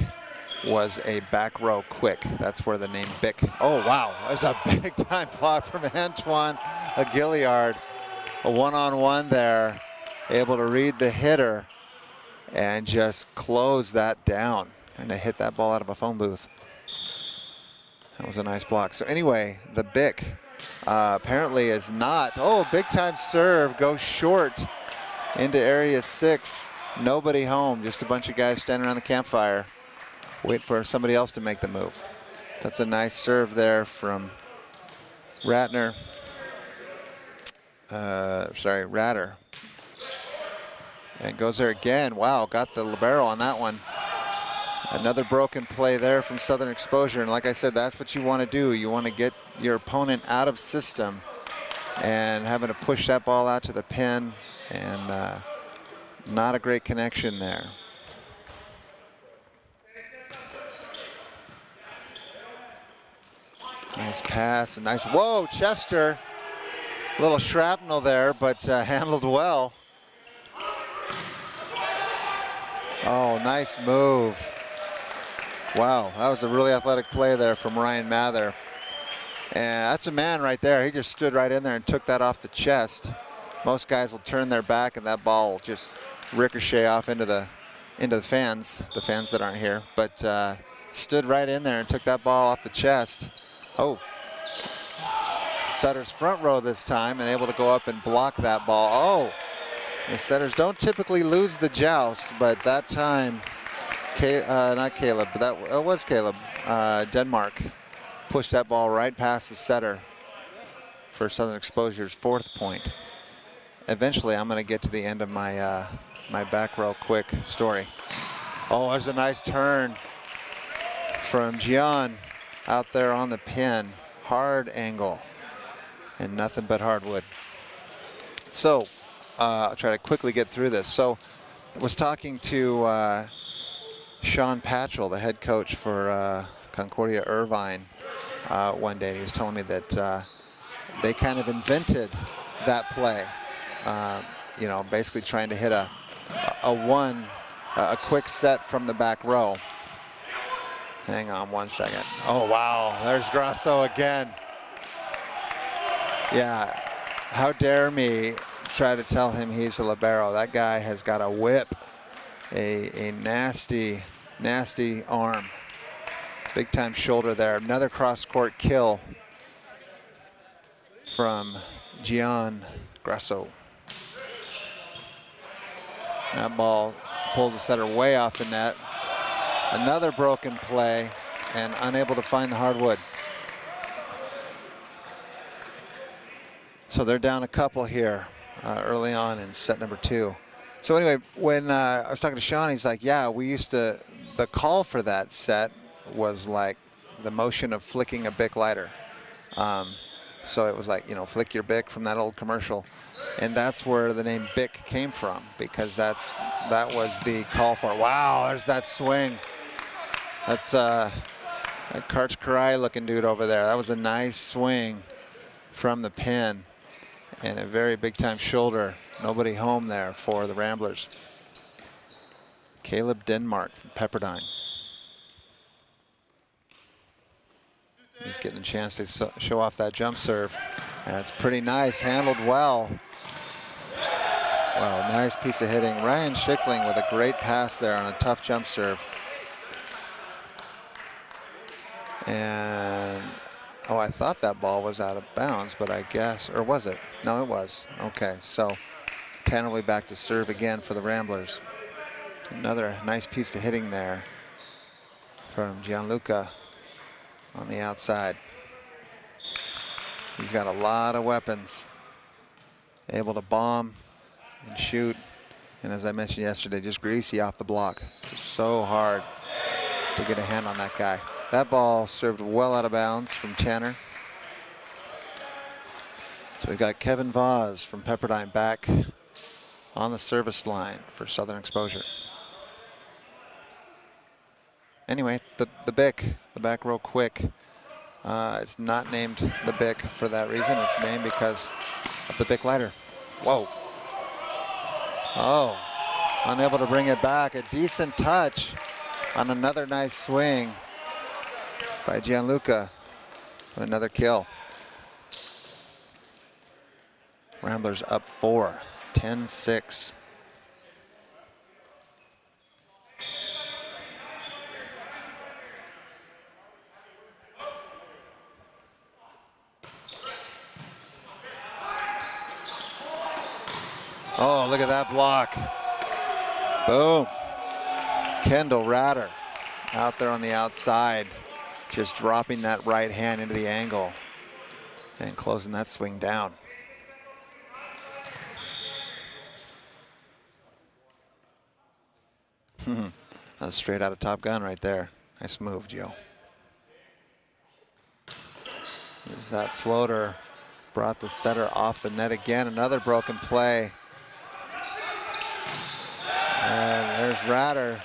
was a back row quick. That's where the name BIC. Oh, wow. There's a big time block from Antoine Aguiliard. A one-on-one there, able to read the hitter and just close that down. And to hit that ball out of a phone booth. That was a nice block. So anyway, the BIC apparently is not. Oh, big time serve, goes short into area 6. Nobody home, just a bunch of guys standing around the campfire. Wait for somebody else to make the move. That's a nice serve there from Ratter. And goes there again. Wow, got the libero on that one. Another broken play there from Southern Exposure. And like I said, that's what you want to do. You want to get your opponent out of system and having to push that ball out to the pin. And not a great connection there. Nice pass, and nice, whoa, Chester. A little shrapnel there, but handled well. Oh, nice move. Wow, that was a really athletic play there from Ryan Mather. And that's a man right there. He just stood right in there and took that off the chest. Most guys will turn their back and that ball will just ricochet off into the fans that aren't here. But stood right in there and took that ball off the chest. Oh, Sutter's front row this time and able to go up and block that ball. Oh, the Setters don't typically lose the joust, but that time, not Caleb, but that was Caleb. Denmark pushed that ball right past the setter for Southern Exposure's 4th point. Eventually, I'm going to get to the end of my my back row quick story. Oh, there's a nice turn from Gian out there on the pin. Hard angle and nothing but hardwood. So I'll try to quickly get through this. So I was talking to Sean Patchell, the head coach for Concordia Irvine, one day. And he was telling me that they kind of invented that play. You know, basically trying to hit a quick set from the back row. Hang on one second. Oh, wow, there's Grasso again. Yeah, how dare me try to tell him he's a libero. That guy has got a whip, a nasty, nasty arm. Big time shoulder there. Another cross-court kill from Gian Grasso. That ball pulled the setter way off the net. Another broken play and unable to find the hardwood. So they're down a couple here early on in set number 2. So anyway, when I was talking to Sean, he's like, yeah, we used to, the call for that set was like the motion of flicking a Bic lighter. So it was like, you know, flick your Bic from that old commercial. And that's where the name Bic came from, because that was the call for it. Wow, there's that swing. That's a Karch Karai looking dude over there. That was a nice swing from the pin and a very big time shoulder. Nobody home there for the Ramblers. Caleb Denmark from Pepperdine. He's getting a chance to show off that jump serve. That's pretty nice, handled well. Wow, nice piece of hitting. Ryan Schickling with a great pass there on a tough jump serve. And Oh, I thought that ball was out of bounds, but I guess, or was it? No, it was. Okay, so Tanner will be back to serve again for the Ramblers. Another nice piece of hitting there from Gianluca on the outside. He's got a lot of weapons, able to bomb and shoot. And as I mentioned yesterday, just greasy off the block. It's so hard to get a hand on that guy. That ball served well out of bounds from Tanner. So we've got Kevin Vaz from Pepperdine back on the service line for Southern Exposure. Anyway, the Bic, the back row quick. It's not named the Bic for that reason. It's named because of the Bic lighter. Whoa. Oh, unable to bring it back. A decent touch on another nice swing by Gianluca with another kill. Ramblers up 4, 10-6. Oh, look at that block. Boom. Kendall Ratter out there on the outside, just dropping that right hand into the angle and closing that swing down. That was straight out of Top Gun right there. Nice move, Joe. There's that floater. Brought the setter off the net again. Another broken play. And there's Ratter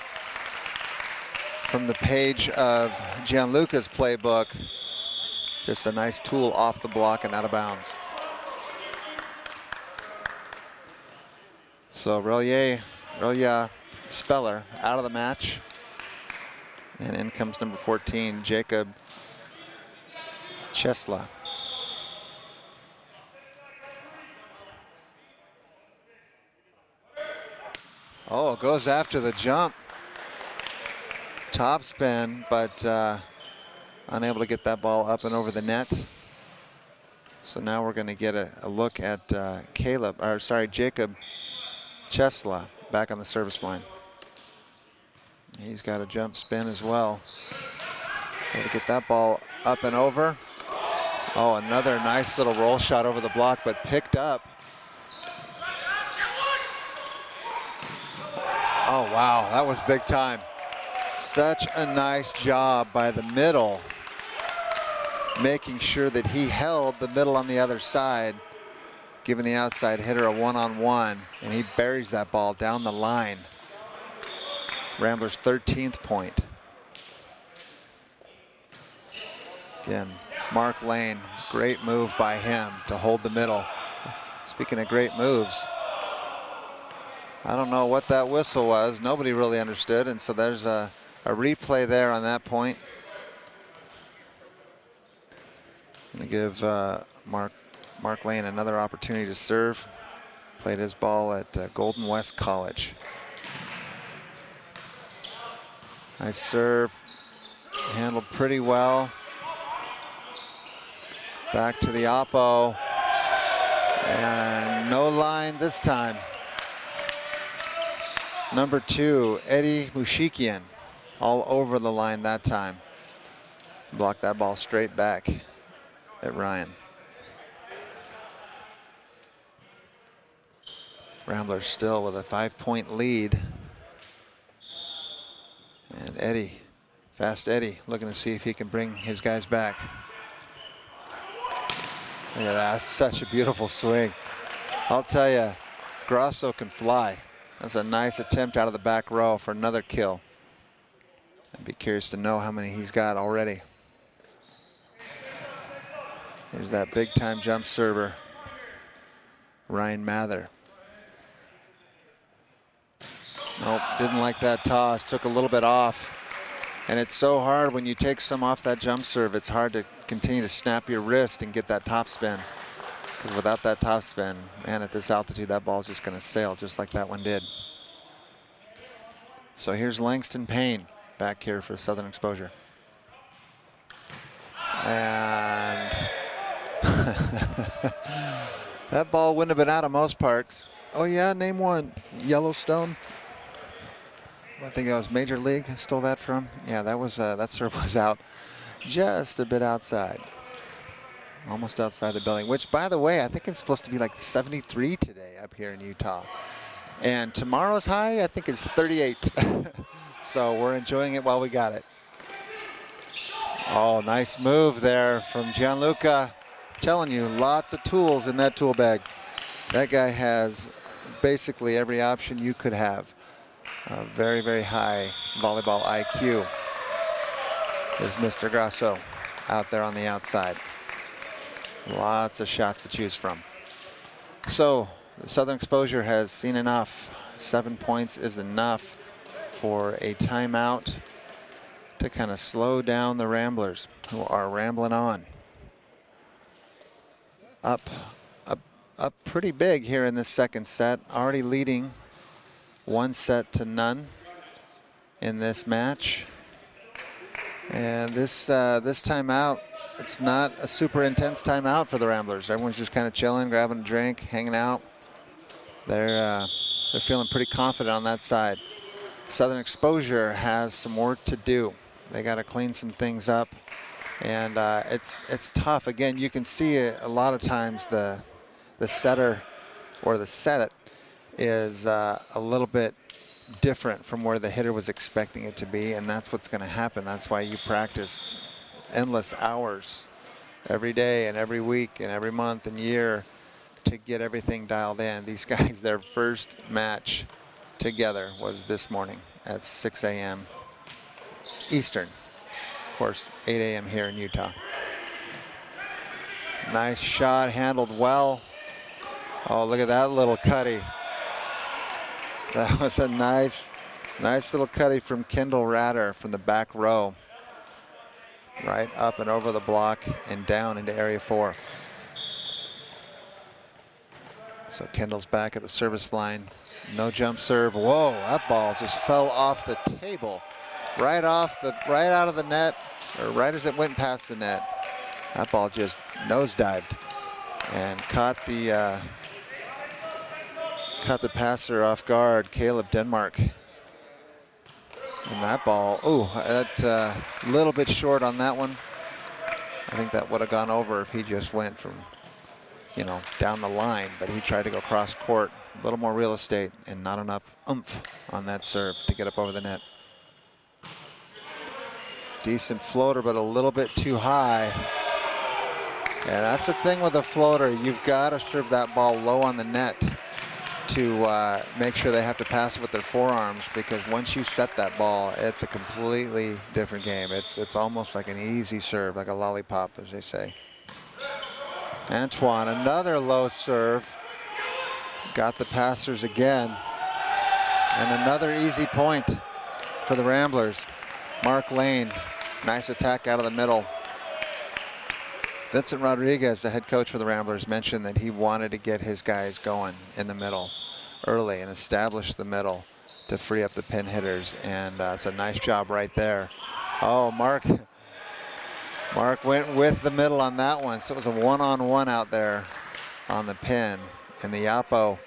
from the page of Gianluca's playbook. Just a nice tool off the block and out of bounds. So Relia Speller out of the match. And in comes number 14, Jacob Chesla. Oh, goes after the jump. Top spin, but unable to get that ball up and over the net. So now we're going to get a look at Jacob Chesla back on the service line. He's got a jump spin as well. Able to get that ball up and over. Oh, another nice little roll shot over the block, but picked up. Oh, wow, that was big time. Such a nice job by the middle, making sure that he held the middle on the other side, giving the outside hitter a one-on-one, and he buries that ball down the line. Ramblers' 13th point. Again, Mark Lane, great move by him to hold the middle. Speaking of great moves, I don't know what that whistle was. Nobody really understood, and so there's a replay there on that point. Gonna give Mark Lane another opportunity to serve. Played his ball at Golden West College. Nice serve, handled pretty well. Back to the oppo, and no line this time. Number 2, Eddie Mushikian, all over the line that time. Blocked that ball straight back at Ryan. Ramblers still with a 5-point lead. And Eddie, fast Eddie, looking to see if he can bring his guys back. Look at that, such a beautiful swing. I'll tell you, Grosso can fly. That's a nice attempt out of the back row for another kill. I'd be curious to know how many he's got already. Here's that big time jump server, Ryan Mather. Nope, didn't like that toss, took a little bit off. And it's so hard when you take some off that jump serve, it's hard to continue to snap your wrist and get that top spin. Because without that top spin, man, at this altitude, that ball's just gonna sail just like that one did. So here's Langston Payne back here for Southern Exposure. And that ball wouldn't have been out of most parks. Oh yeah, name one. Yellowstone. I think that was Major League. Stole that from. Yeah, that was that serve was out, just a bit outside, almost outside the building. Which, by the way, I think it's supposed to be like 73 today up here in Utah, and tomorrow's high I think is 38. So we're enjoying it while we got it. Oh, nice move there from Gianluca. Telling you, lots of tools in that tool bag. That guy has basically every option you could have. Very, very high volleyball IQ is Mr. Grasso out there on the outside. Lots of shots to choose from. So the Southern Exposure has seen enough. 7 points is enough for a timeout to kind of slow down the Ramblers, who are rambling on. Up pretty big here in this second set, already leading 1-0 in this match. And this timeout, it's not a super intense timeout for the Ramblers. Everyone's just kind of chilling, grabbing a drink, hanging out. They're feeling pretty confident on that side. Southern Exposure has some work to do. They got to clean some things up, and it's tough. Again, you can see it a lot of times the setter or the set is a little bit different from where the hitter was expecting it to be, and that's what's going to happen. That's why you practice endless hours every day and every week and every month and year to get everything dialed in. These guys, their first match together was this morning at 6 a.m. Eastern. Of course, 8 a.m. here in Utah. Nice shot, handled well. Oh, look at that little cutty. That was a nice little cutty from Kendall Ratter from the back row. Right up and over the block and down into area 4. So Kendall's back at the service line. No jump serve. Whoa, that ball just fell off the table. Right out of the net, or right as it went past the net. That ball just nosedived and caught the passer off guard, Caleb Denmark. And that ball, a little bit short on that one. I think that would have gone over if he just went from, down the line, but he tried to go cross court. A little more real estate and not enough oomph on that serve to get up over the net. Decent floater, but a little bit too high. And that's the thing with a floater. You've got to serve that ball low on the net to make sure they have to pass it with their forearms, because once you set that ball, it's a completely different game. It's almost like an easy serve, like a lollipop, as they say. Antoine, another low serve. Got the passers again. And another easy point for the Ramblers. Mark Lane, nice attack out of the middle. Vincent Rodriguez, the head coach for the Ramblers, mentioned that he wanted to get his guys going in the middle early and establish the middle to free up the pin hitters. And it's a nice job right there. Oh, Mark went with the middle on that one. So it was a one-on-one out there on the pin. And the Yapo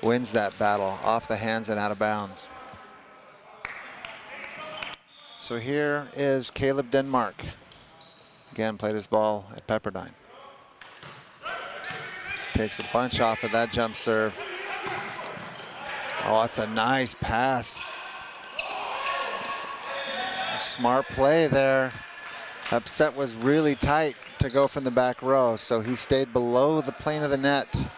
wins that battle off the hands and out of bounds. So here is Caleb Denmark. Again, played his ball at Pepperdine. Takes a bunch off of that jump serve. Oh, that's a nice pass. Smart play there. That set was really tight to go from the back row, so he stayed below the plane of the net.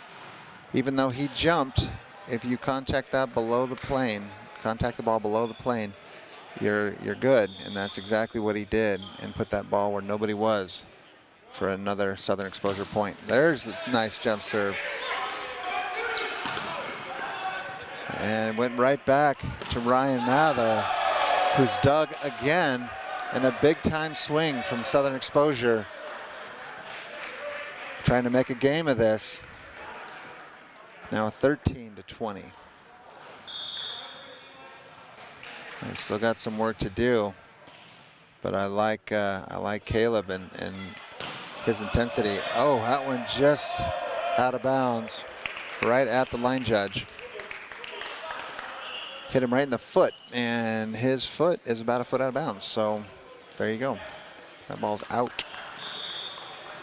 Even though he jumped, if you contact that below the plane, contact the ball below the plane, you're good, and that's exactly what he did, and put that ball where nobody was for another Southern Exposure point. There's a nice jump serve. And it went right back to Ryan Mather, who's dug again in a big-time swing from Southern Exposure. Trying to make a game of this. Now 13-20. They've still got some work to do. But I like Caleb and his intensity. Oh, that one just out of bounds, right at the line judge. Hit him right in the foot, and his foot is about a foot out of bounds. So there you go. That ball's out.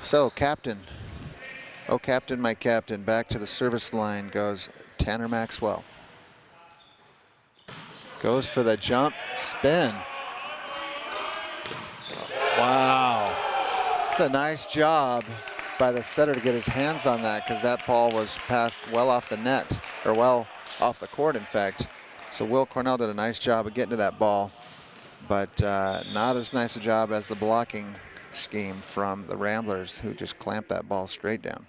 So captain, oh captain, my captain, back to the service line goes Tanner Maxwell. Goes for the jump spin. Wow. It's a nice job by the setter to get his hands on that, because that ball was passed well off the net, or well off the court, in fact. So Will Cornell did a nice job of getting to that ball, but not as nice a job as the blocking scheme from the Ramblers, who just clamped that ball straight down.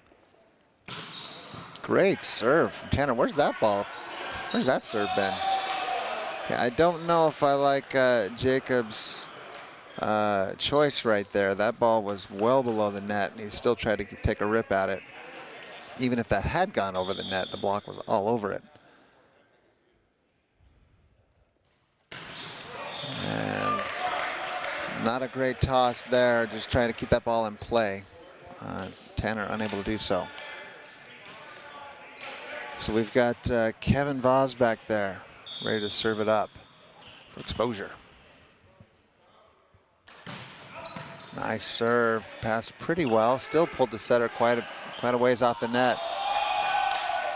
Great serve from Tanner. Where's that ball? Where's that serve been? Yeah, I don't know if I like Jacob's choice right there. That ball was well below the net, and he still tried to take a rip at it. Even if that had gone over the net, the block was all over it. And not a great toss there, just trying to keep that ball in play. Tanner unable to do so. So we've got Kevin Voss back there, ready to serve it up for exposure. Nice serve, passed pretty well. Still pulled the setter quite a ways off the net.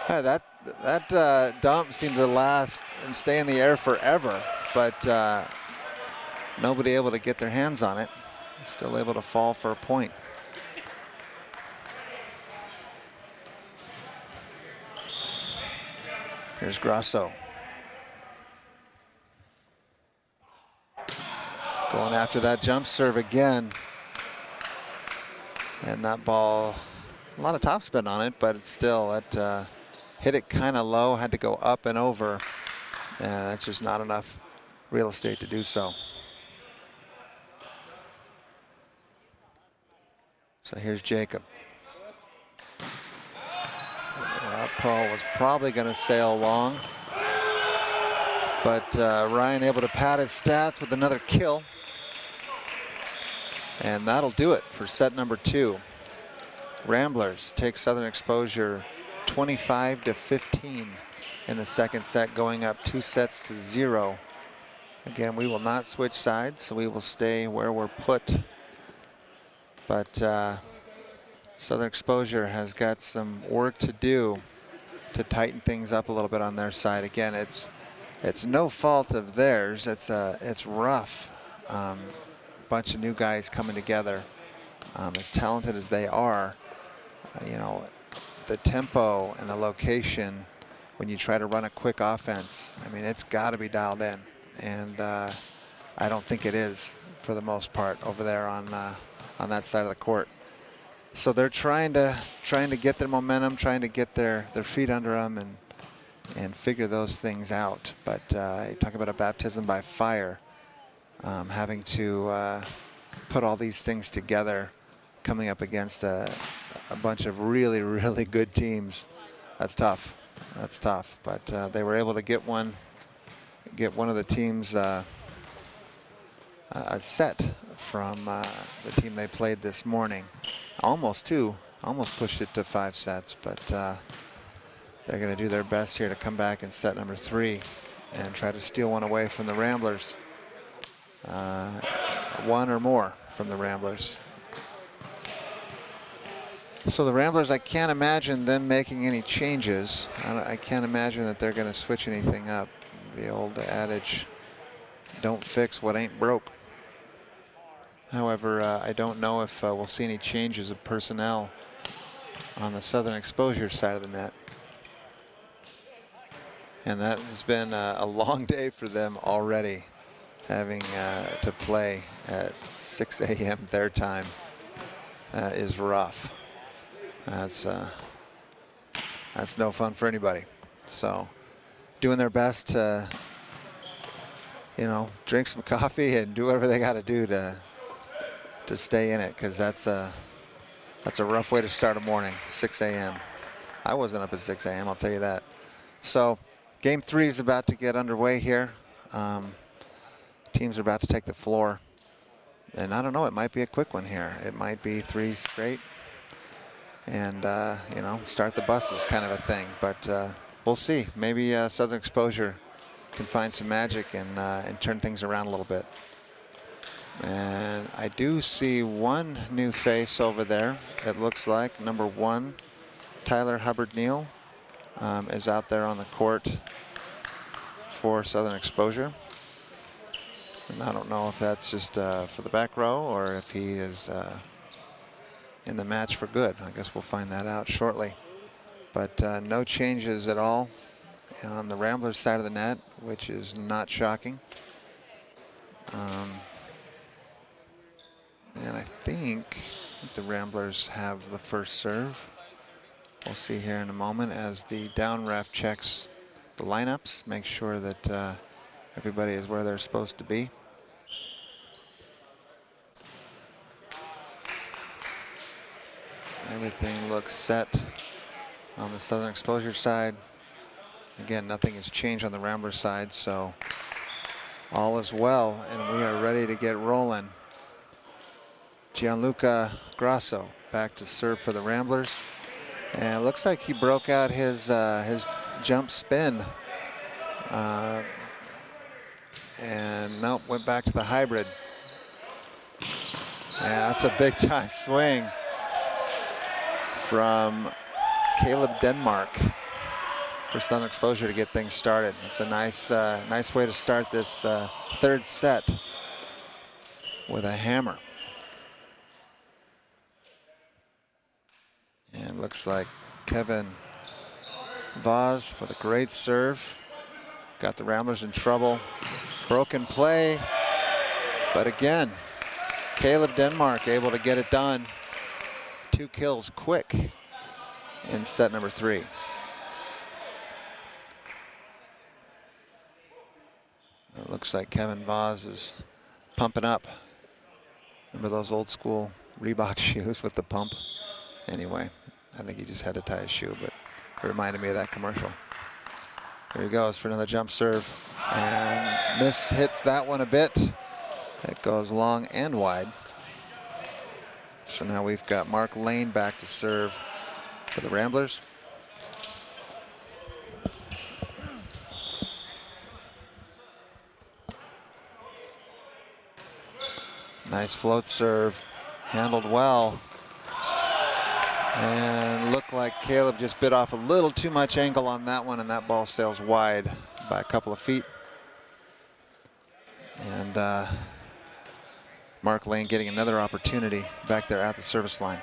That dump seemed to last and stay in the air forever, but nobody able to get their hands on it. Still able to fall for a point. Here's Grasso. Going after that jump serve again. And that ball, a lot of topspin on it, but it's still, it hit it kind of low, had to go up and over. And that's just not enough real estate to do so. So here's Jacob. That ball was probably going to sail long, but Ryan able to pad his stats with another kill. And that'll do it for set number 2. Ramblers take Southern Exposure 25-15 in the second set, going up 2-0. Again, we will not switch sides, so we will stay where we're put. But Southern Exposure has got some work to do to tighten things up a little bit on their side. Again, it's no fault of theirs. It's rough. Bunch of new guys coming together. As talented as they are, you know, the tempo and the location when you try to run a quick offense, I mean, it's got to be dialed in, and I don't think it is for the most part over there on that side of the court. So they're trying to get their momentum, trying to get their feet under them and figure those things out. But you talk about a baptism by fire. Having to put all these things together, coming up against a bunch of really, really good teams. That's tough. That's tough. But they were able to get one of the teams a set from the team they played this morning. Almost pushed it to 5 sets, but they're going to do their best here to come back in set number 3 and try to steal one away from the Ramblers. One or more from the Ramblers. So the Ramblers, I can't imagine them making any changes. I can't imagine that they're going to switch anything up. The old adage, don't fix what ain't broke. However, I don't know if we'll see any changes of personnel on the Southern Exposure side of the net. And that has been a long day for them already, having to play at 6 a.m. their time. That is rough. That's no fun for anybody. So doing their best to, you know, drink some coffee and do whatever they got to do to stay in it, because that's a rough way to start a morning, 6 a.m. I wasn't up at 6 a.m., I'll tell you that. So game 3 is about to get underway here. Teams are about to take the floor. And I don't know, it might be a quick one here. It might be 3 straight and, you know, start the buses kind of a thing. But we'll see. Maybe Southern Exposure can find some magic and turn things around a little bit. And I do see one new face over there. It looks like number 1, Tyler Hubbard-Neal, is out there on the court for Southern Exposure. And I don't know if that's just for the back row or if he is in the match for good. I guess we'll find that out shortly. But no changes at all on the Ramblers side of the net, which is not shocking. And I think the Ramblers have the first serve. We'll see here in a moment as the down ref checks the lineups, make sure that everybody is where they're supposed to be. Everything looks set on the Southern Exposure side. Again, nothing has changed on the Ramblers side, so all is well, and we are ready to get rolling. Gianluca Grasso back to serve for the Ramblers. And it looks like he broke out his jump spin. And nope, went back to the hybrid. Yeah, that's a big time swing from Caleb Denmark for Southern Exposure to get things started. It's a nice way to start this third set with a hammer. And looks like Kevin Vaz for the great serve. Got the Ramblers in trouble. Broken play. But again, Caleb Denmark able to get it done. 2 kills quick in set number 3. It looks like Kevin Vaz is pumping up. Remember those old school Reebok shoes with the pump? Anyway, I think he just had to tie his shoe, but it reminded me of that commercial. Here he goes for another jump serve. And miss hits that one a bit. It goes long and wide. So now we've got Mark Lane back to serve for the Ramblers. Nice float serve, handled well. And looked like Caleb just bit off a little too much angle on that one, and that ball sails wide by a couple of feet. And Mark Lane getting another opportunity back there at the service line.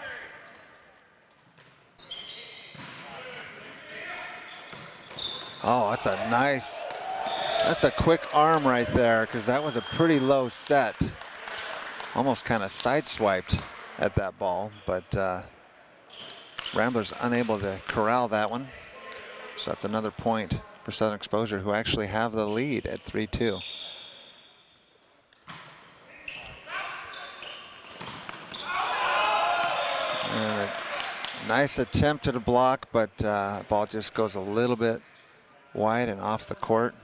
Oh, that's a quick arm right there, because that was a pretty low set. Almost kind of sideswiped at that ball, but Ramblers unable to corral that one. So that's another point for Southern Exposure, who actually have the lead at 3-2. And a nice attempt at a block, but ball just goes a little bit wide and off the court.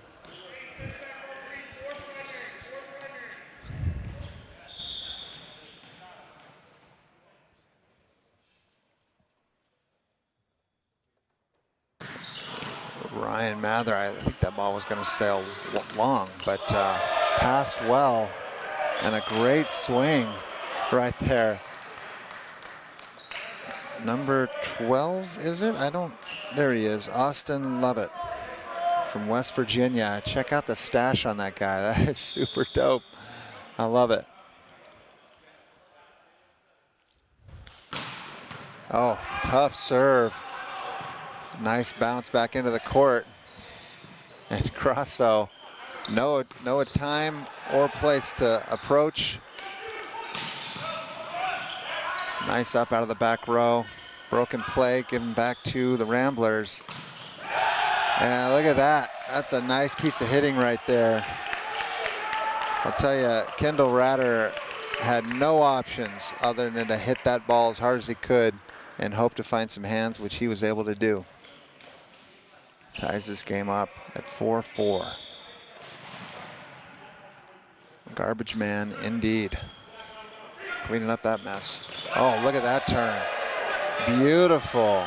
Ryan Mather, I think that ball was going to sail long, but passed well, and a great swing right there. Number 12, is it? There he is, Austin Lovett from West Virginia. Check out the stash on that guy. That is super dope. I love it. Oh, tough serve. Nice bounce back into the court. And Grasso, no time or place to approach. Nice up out of the back row. Broken play given back to the Ramblers. And look at that. That's a nice piece of hitting right there. I'll tell you, Kendall Ratter had no options other than to hit that ball as hard as he could and hope to find some hands, which he was able to do. Ties this game up at 4-4. Garbage man indeed. cleaning up that mess. Oh, look at that turn. Beautiful.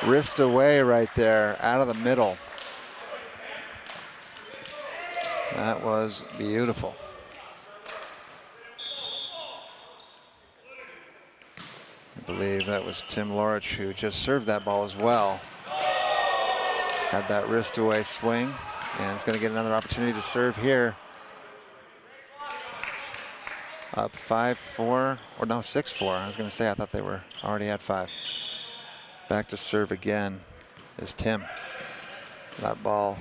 Wrist away right there, out of the middle. That was beautiful. I believe that was Tim Lorich who just served that ball as well. Had that wrist away swing, and is going to get another opportunity to serve here. Up 5-4, or no, 6-4. I was going to say, I thought they were already at 5. Back to serve again is Tim. That ball,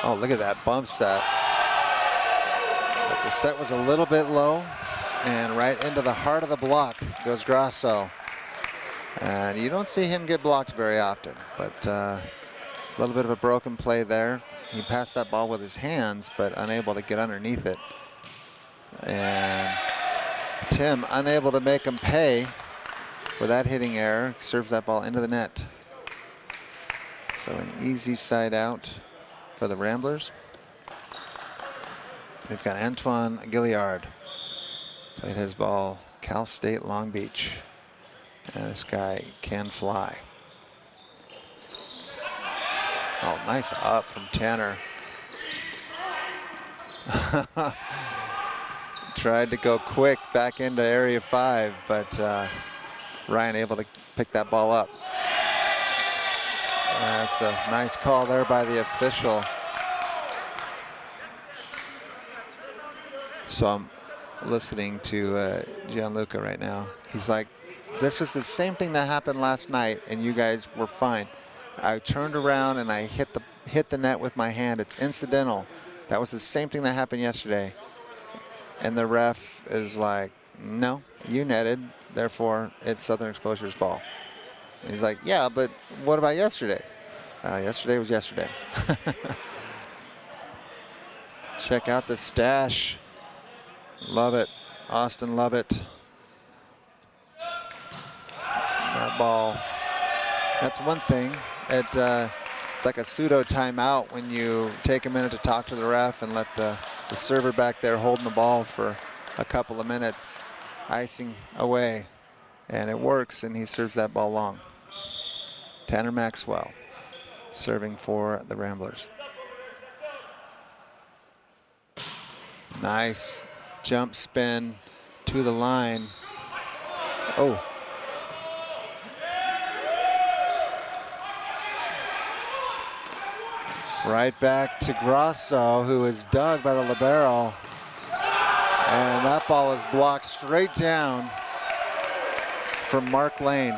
oh, look at that bump set. But the set was a little bit low, and right into the heart of the block goes Grasso. And you don't see him get blocked very often, but a little bit of a broken play there. He passed that ball with his hands, but unable to get underneath it. And Tim unable to make him pay for that hitting error, serves that ball into the net. So an easy side out for the Ramblers. They've got Antoine Gilliard. Played his ball, Cal State Long Beach. And this guy can fly. Oh, nice up from Tanner. Tried to go quick back into area 5, but Ryan able to pick that ball up. That's a nice call there by the official. So I'm listening to Gianluca right now. He's like, this is the same thing that happened last night, and you guys were fine. I turned around and I hit the net with my hand. It's incidental. That was the same thing that happened yesterday. And the ref is like, no, you netted, therefore it's Southern Exposure's ball. And he's like, yeah, but what about yesterday? Yesterday was yesterday. Check out the stash. Love it. Austin Lovett. That ball. That's one thing. It's like a pseudo timeout when you take a minute to talk to the ref and let the server back there holding the ball for a couple of minutes, icing away. And it works, and he serves that ball long. Tanner Maxwell serving for the Ramblers. Nice jump spin to the line. Oh. Right back to Grasso, who is dug by the libero. And that ball is blocked straight down from Mark Lane.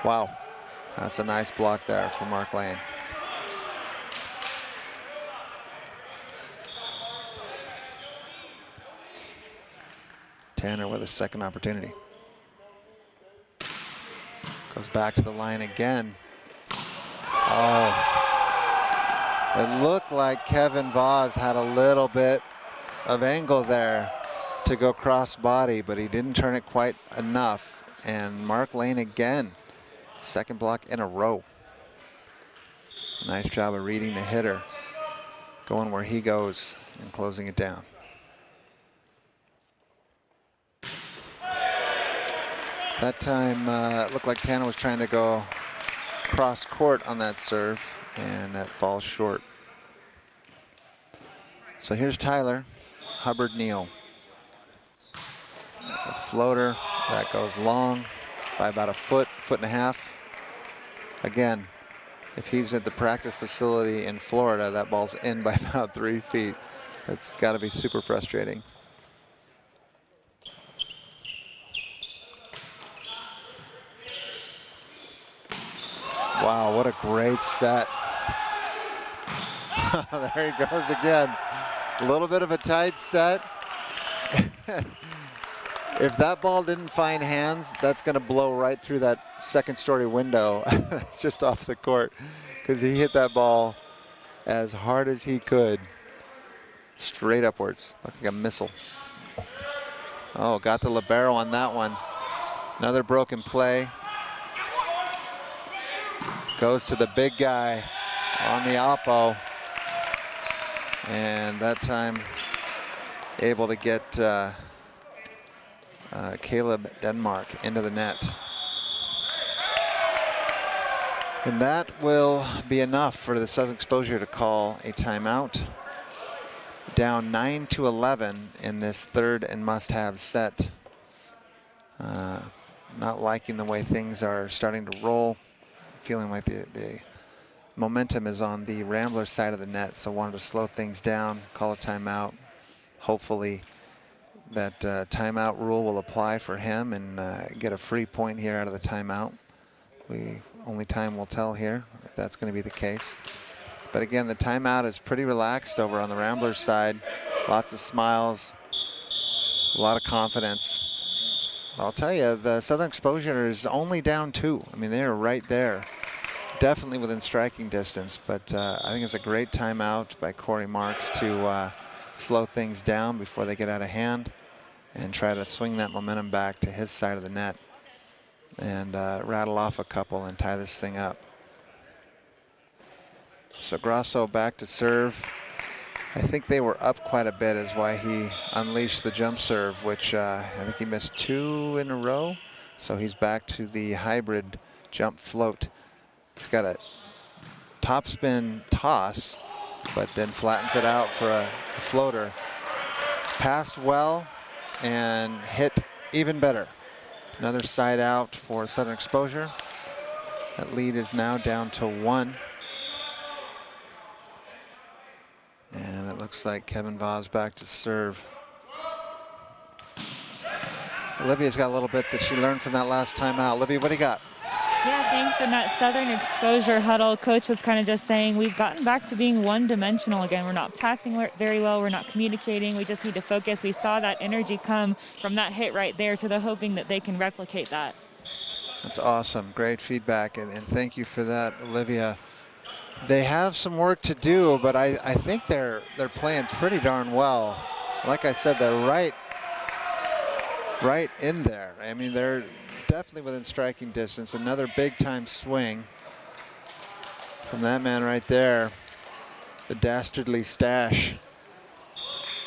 Wow, that's a nice block there from Mark Lane. Tanner with a second opportunity. Goes back to the line again. Oh, it looked like Kevin Voss had a little bit of angle there to go cross body, but he didn't turn it quite enough. And Mark Lane again, second block in a row. Nice job of reading the hitter, going where he goes and closing it down. That time it looked like Tanner was trying to go cross court on that serve, and that falls short. So here's Tyler Hubbard Neal. A floater that goes long by about a foot, foot and a half. Again, if he's at the practice facility in Florida, that ball's in by about 3 feet. That's got to be super frustrating. Wow, what a great set. There he goes again. A little bit of a tight set. If that ball didn't find hands, that's going to blow right through that second-story window. It's just off the court, because he hit that ball as hard as he could, straight upwards, like a missile. Oh, got the libero on that one. Another broken play. Goes to the big guy on the oppo. And that time, able to get Caleb Denmark into the net. And that will be enough for the Southern Exposure to call a timeout. Down 9-11 in this third and must-have set. Not liking the way things are starting to roll. Feeling like the momentum is on the Ramblers side of the net, so wanted to slow things down, call a timeout. Hopefully that timeout rule will apply for him and get a free point here out of the timeout. Only time will tell here if that's going to be the case. But again, the timeout is pretty relaxed over on the Ramblers side. Lots of smiles, a lot of confidence. I'll tell you, the Southern Exposure is only down 2. I mean, they're right there. Definitely within striking distance, but I think it's a great timeout by Corey Marks to slow things down before they get out of hand and try to swing that momentum back to his side of the net and rattle off a couple and tie this thing up. So Grasso back to serve. I think they were up quite a bit is why he unleashed the jump serve, which I think he missed 2 in a row. So he's back to the hybrid jump float. He's got a topspin toss, but then flattens it out for a floater. Passed well and hit even better. Another side out for Southern Exposure. That lead is now down to 1. And it looks like Kevin Vaz back to serve. Olivia's got a little bit that she learned from that last time out. Olivia, what do you got? Yeah, thanks. In that Southern Exposure huddle, coach was kind of just saying we've gotten back to being one-dimensional again. We're not passing very well. We're not communicating. We just need to focus. We saw that energy come from that hit right there, so they're hoping that they can replicate that. That's awesome. Great feedback, and thank you for that, Olivia. They have some work to do, but I think they're playing pretty darn well. Like I said, they're right in there. I mean, they're definitely within striking distance. Another big-time swing from that man right there, the dastardly stash.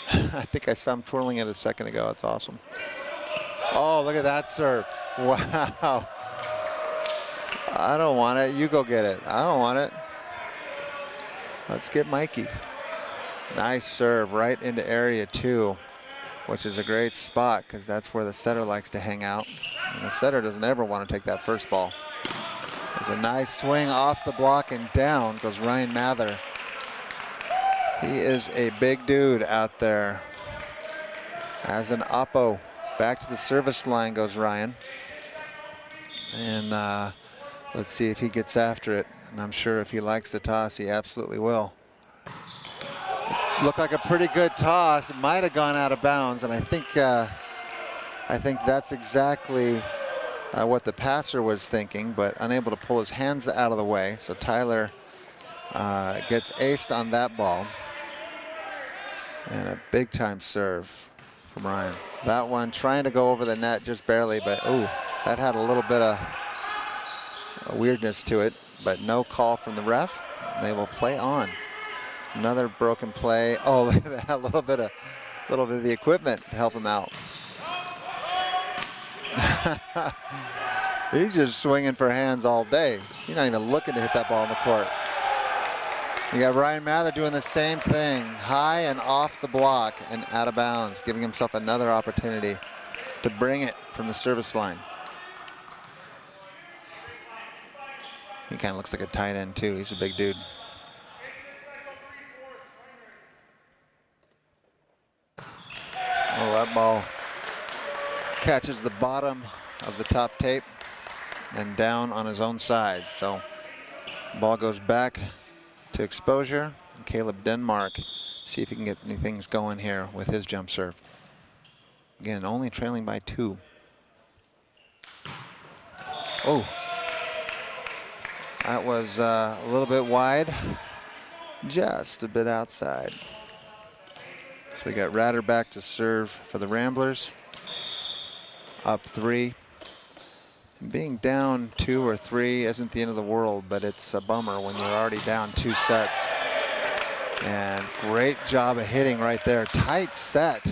I think I saw him twirling it a second ago. That's awesome. Oh, look at that serve. Wow. I don't want it. You go get it. I don't want it. Let's get Mikey. Nice serve right into area 2, which is a great spot because that's where the setter likes to hang out. And the setter doesn't ever want to take that first ball. There's a nice swing off the block and down goes Ryan Mather. He is a big dude out there. As an oppo, back to the service line goes Ryan. And let's see if he gets after it. And I'm sure if he likes the toss, he absolutely will. Looked like a pretty good toss. It might have gone out of bounds, and I think that's exactly what the passer was thinking, but unable to pull his hands out of the way. So Tyler gets aced on that ball. And a big-time serve from Ryan. That one trying to go over the net just barely, but ooh, that had a little bit of weirdness to it, but no call from the ref. They will play on. Another broken play. Oh, look at that, a little bit of the equipment to help him out. He's just swinging for hands all day. He's not even looking to hit that ball in the court. You got Ryan Mather doing the same thing, high and off the block and out of bounds, giving himself another opportunity to bring it from the service line. He kind of looks like a tight end too. He's a big dude. Oh, that ball catches the bottom of the top tape and down on his own side. So ball goes back to Exposure. And Caleb Denmark, see if he can get any things going here with his jump serve. Again, only trailing by 2. Oh, that was a little bit wide, just a bit outside. So we got Ratter back to serve for the Ramblers. Up 3. And being down 2 or 3 isn't the end of the world, but it's a bummer when you're already down 2 sets. And great job of hitting right there. Tight set,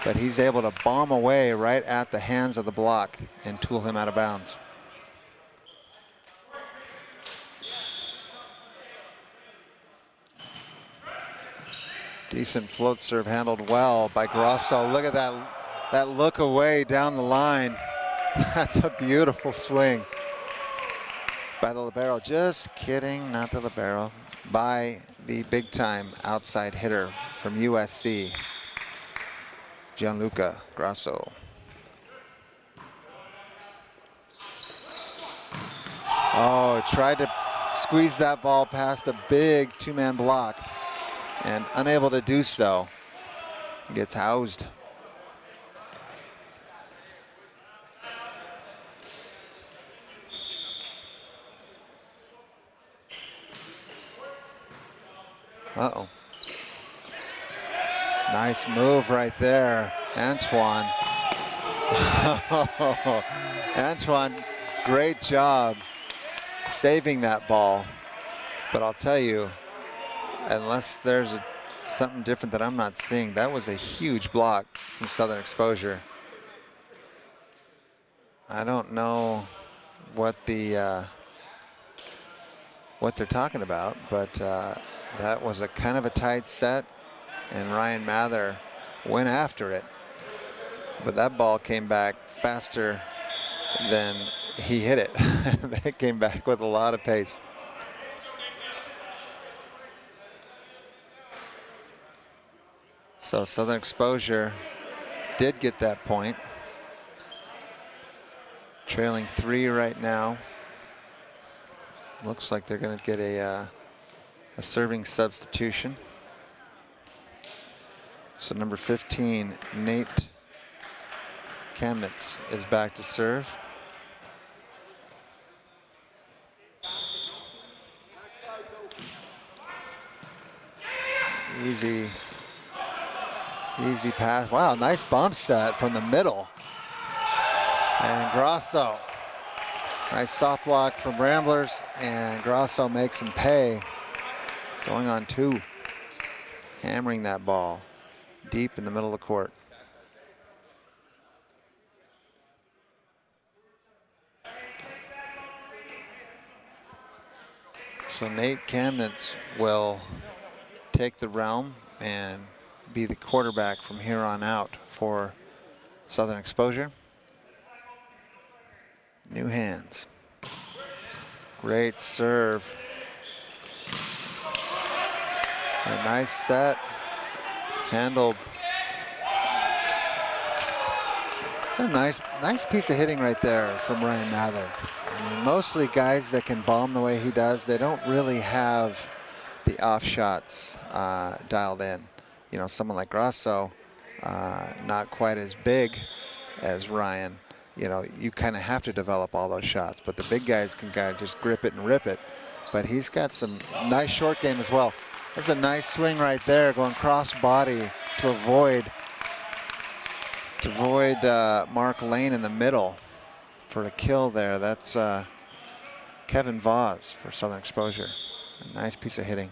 but he's able to bomb away right at the hands of the block and tool him out of bounds. Decent float serve handled well by Grosso. Look at that look away down the line. That's a beautiful swing by the libero. Just kidding, not the libero. By the big-time outside hitter from USC, Gianluca Grosso. Oh, tried to squeeze that ball past a big two-man block and unable to do so. Gets housed. Uh-oh. Nice move right there, Antoine. Antoine, great job saving that ball. But I'll tell you, unless there's something different that I'm not seeing, that was a huge block from Southern Exposure. I don't know what what they're talking about, but that was a kind of a tight set, and Ryan Mather went after it. But that ball came back faster than he hit it. It came back with a lot of pace. So Southern Exposure did get that point. Trailing 3 right now. Looks like they're going to get a serving substitution. So number 15, Nate Kamnitz, is back to serve. Easy pass. Wow, nice bump set from the middle. And Grosso. Nice soft block from Ramblers, and Grosso makes him pay. Going on 2. Hammering that ball deep in the middle of the court. So Nate Kamnitz will take the realm and be the quarterback from here on out for Southern Exposure. New hands. Great serve. A nice set. Handled. It's a nice piece of hitting right there from Ryan Mather. I mean, mostly guys that can bomb the way he does, they don't really have the off shots dialed in. You know, someone like Grosso, not quite as big as Ryan. You know, you kind of have to develop all those shots, but the big guys can kind of just grip it and rip it. But he's got some nice short game as well. That's a nice swing right there, going cross body to avoid Mark Lane in the middle for a kill there. That's Kevin Voss for Southern Exposure. A nice piece of hitting.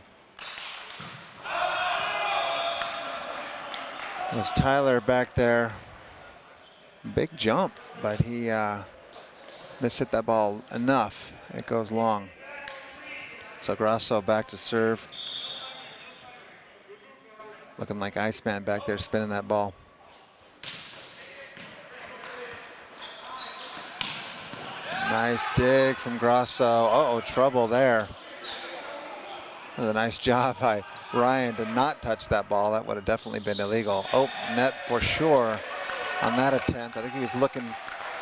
It was Tyler back there. Big jump, but he mishit that ball enough. It goes long. So Grosso back to serve. Looking like Iceman back there spinning that ball. Nice dig from Grosso. Uh-oh, trouble there. That was a nice job by Ryan to not touch that ball. That would have definitely been illegal. Oh, net for sure on that attempt. I think he was looking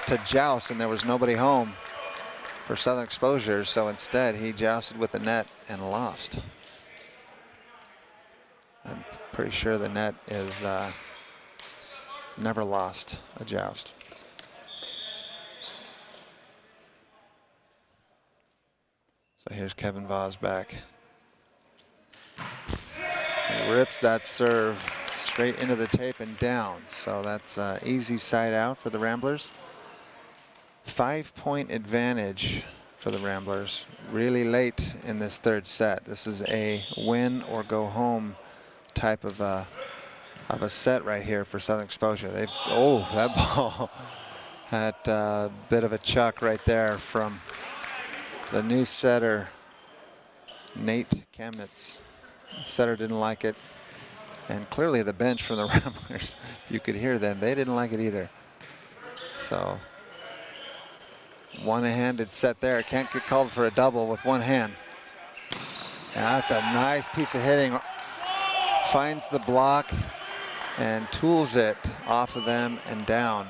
to joust and there was nobody home for Southern Exposure. So instead he jousted with the net and lost. I'm pretty sure the net is never lost a joust. So here's Kevin Voss back. He rips that serve straight into the tape and down. So that's easy side out for the Ramblers. 5-point advantage for the Ramblers really late in this third set. This is a win or go home type of a set right here for Southern Exposure. That ball had a bit of a chuck right there from the new setter, Nate Kamnitz. Setter didn't like it, and clearly the bench from the Ramblers, you could hear them, they didn't like it either. So one-handed set there. Can't get called for a double with one hand. Now that's a nice piece of hitting. Finds the block and tools it off of them and down.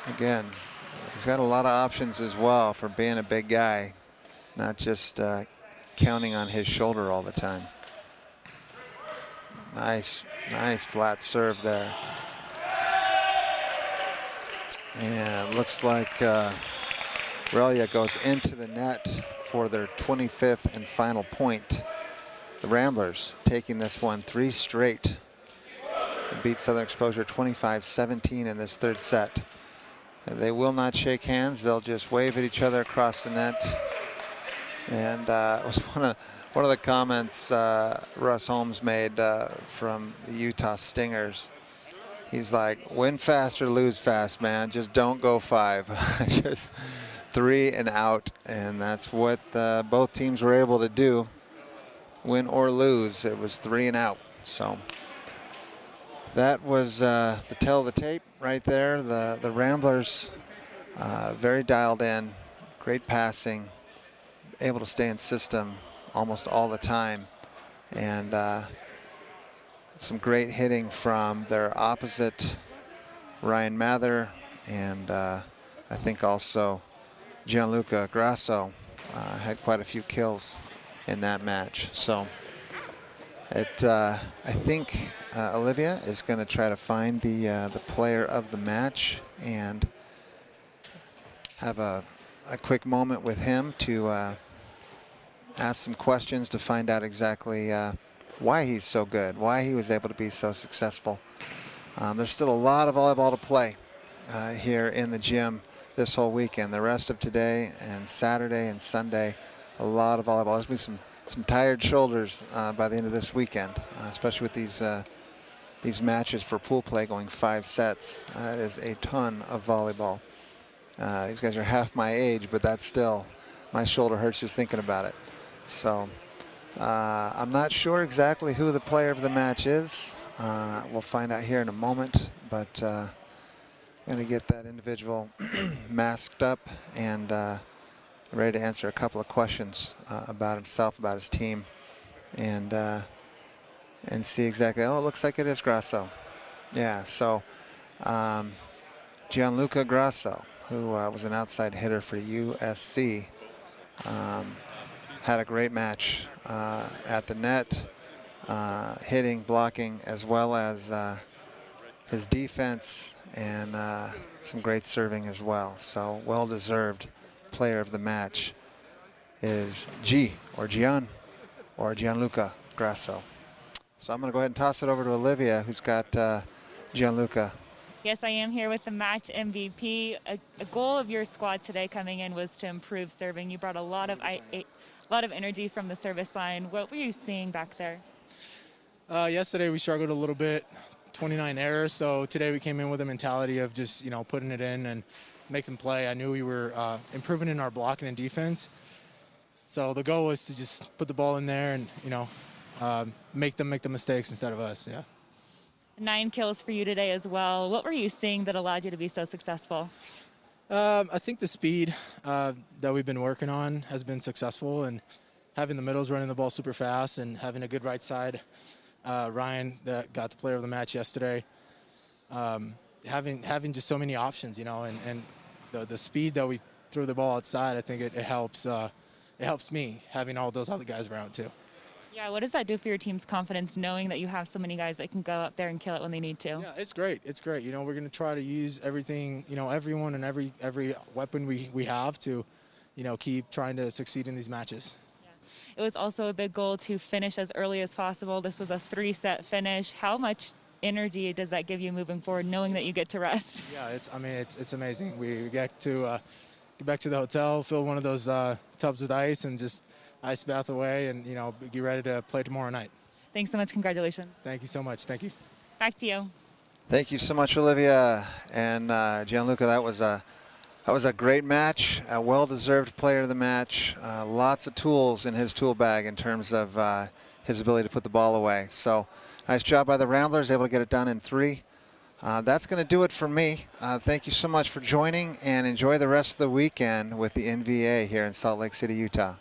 Again, he's got a lot of options as well for being a big guy, not just counting on his shoulder all the time. Nice flat serve there. And looks like Relia goes into the net for their 25th and final point. The Ramblers taking this one 3 straight. They beat Southern Exposure 25-17 in this third set. They will not shake hands. They'll just wave at each other across the net. And it was one of the comments Russ Holmes made from the Utah Stingers. He's like, win fast or lose fast, man. Just don't go 5. Just 3 and out. And that's what both teams were able to do. Win or lose, it was 3 and out. So that was the tell of the tape right there. The Ramblers very dialed in, great passing, able to stay in system almost all the time, and some great hitting from their opposite, Ryan Mather, and I think also Gianluca Grasso had quite a few kills in that match. So I think Olivia is going to try to find the player of the match and have a quick moment with him to ask some questions to find out exactly why he's so good, why he was able to be so successful. There's still a lot of volleyball to play here in the gym this whole weekend. The rest of today and Saturday and Sunday, a lot of volleyball. There's going to be some tired shoulders by the end of this weekend, especially with these matches for pool play going 5 sets. That is a ton of volleyball. These guys are half my age, but that's still, my shoulder hurts just thinking about it. So I'm not sure exactly who the player of the match is. We'll find out here in a moment, but I'm going to get that individual masked up and ready to answer a couple of questions about himself, about his team, and see exactly. Oh, it looks like it is Grasso. Yeah, so Gianluca Grasso, who was an outside hitter for USC, had a great match at the net, hitting, blocking, as well as his defense and some great serving as well. So well-deserved player of the match is Gianluca Grasso. So I'm going to go ahead and toss it over to Olivia, who's got Gianluca. Yes, I am here with the match MVP. A goal of your squad today coming in was to improve serving. You brought a lot of energy from the service line. What were you seeing back there? Yesterday we struggled a little bit, 29 errors. So today we came in with a mentality of just, putting it in and make them play. I knew we were improving in our blocking and defense. So the goal was to just put the ball in there and, make them make the mistakes instead of us, yeah. 9 kills for you today as well. What were you seeing that allowed you to be so successful? I think the speed that we've been working on has been successful, and having the middles running the ball super fast and having a good right side. Ryan that got the player of the match yesterday. Having just so many options, and the speed that we throw the ball outside, I think it helps. It helps me having all those other guys around too. Yeah, what does that do for your team's confidence, knowing that you have so many guys that can go up there and kill it when they need to? Yeah, it's great. It's great. We're going to try to use everything, everyone and every weapon we have to, keep trying to succeed in these matches. Yeah. It was also a big goal to finish as early as possible. This was a 3-set finish. How much energy does that give you moving forward, knowing that you get to rest? Yeah, it's amazing. We get to get back to the hotel, fill one of those tubs with ice, and just ice bath away, and get ready to play tomorrow night. Thanks so much. Congratulations. Thank you so much. Thank you. Back to you. Thank you so much, Olivia and Gianluca. That was a great match, a well-deserved player of the match. Lots of tools in his tool bag in terms of his ability to put the ball away. So nice job by the Ramblers, able to get it done in 3. That's going to do it for me. Thank you so much for joining, and enjoy the rest of the weekend with the NVA here in Salt Lake City, Utah.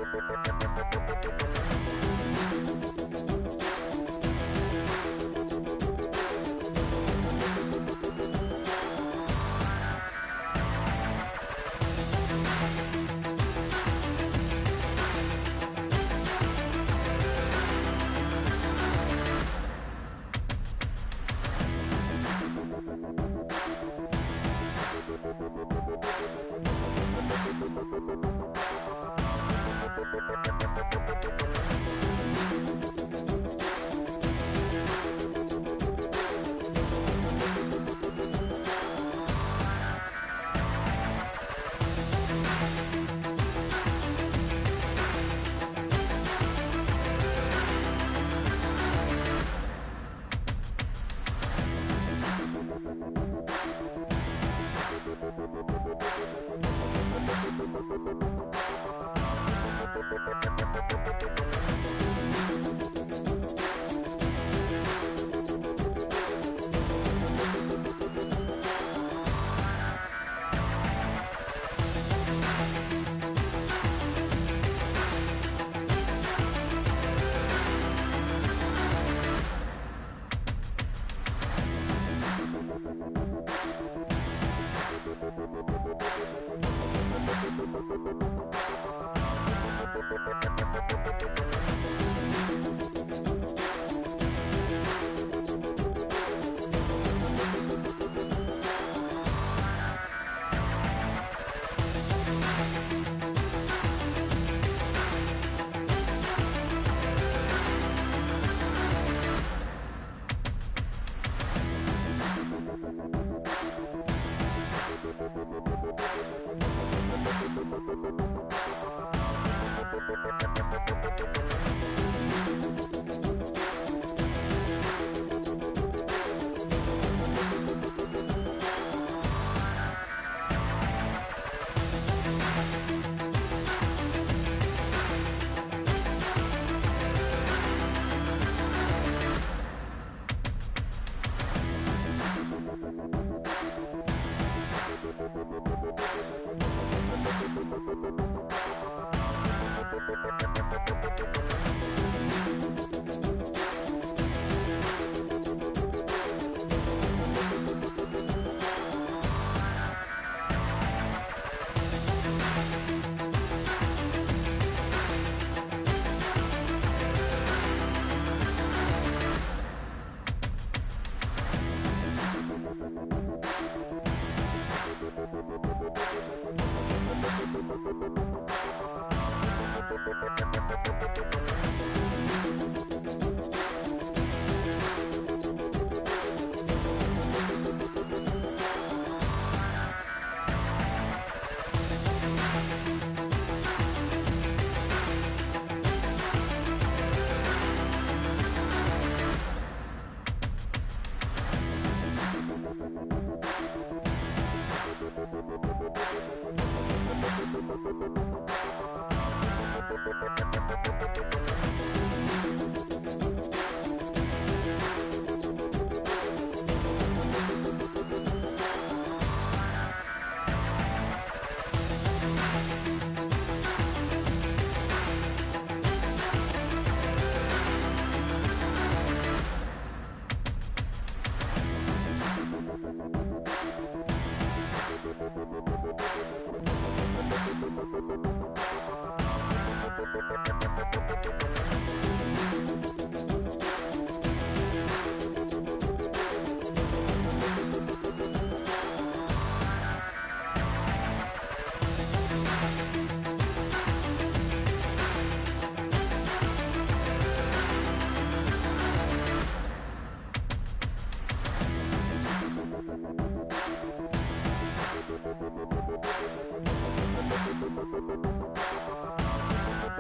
Thank you.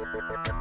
Thank you.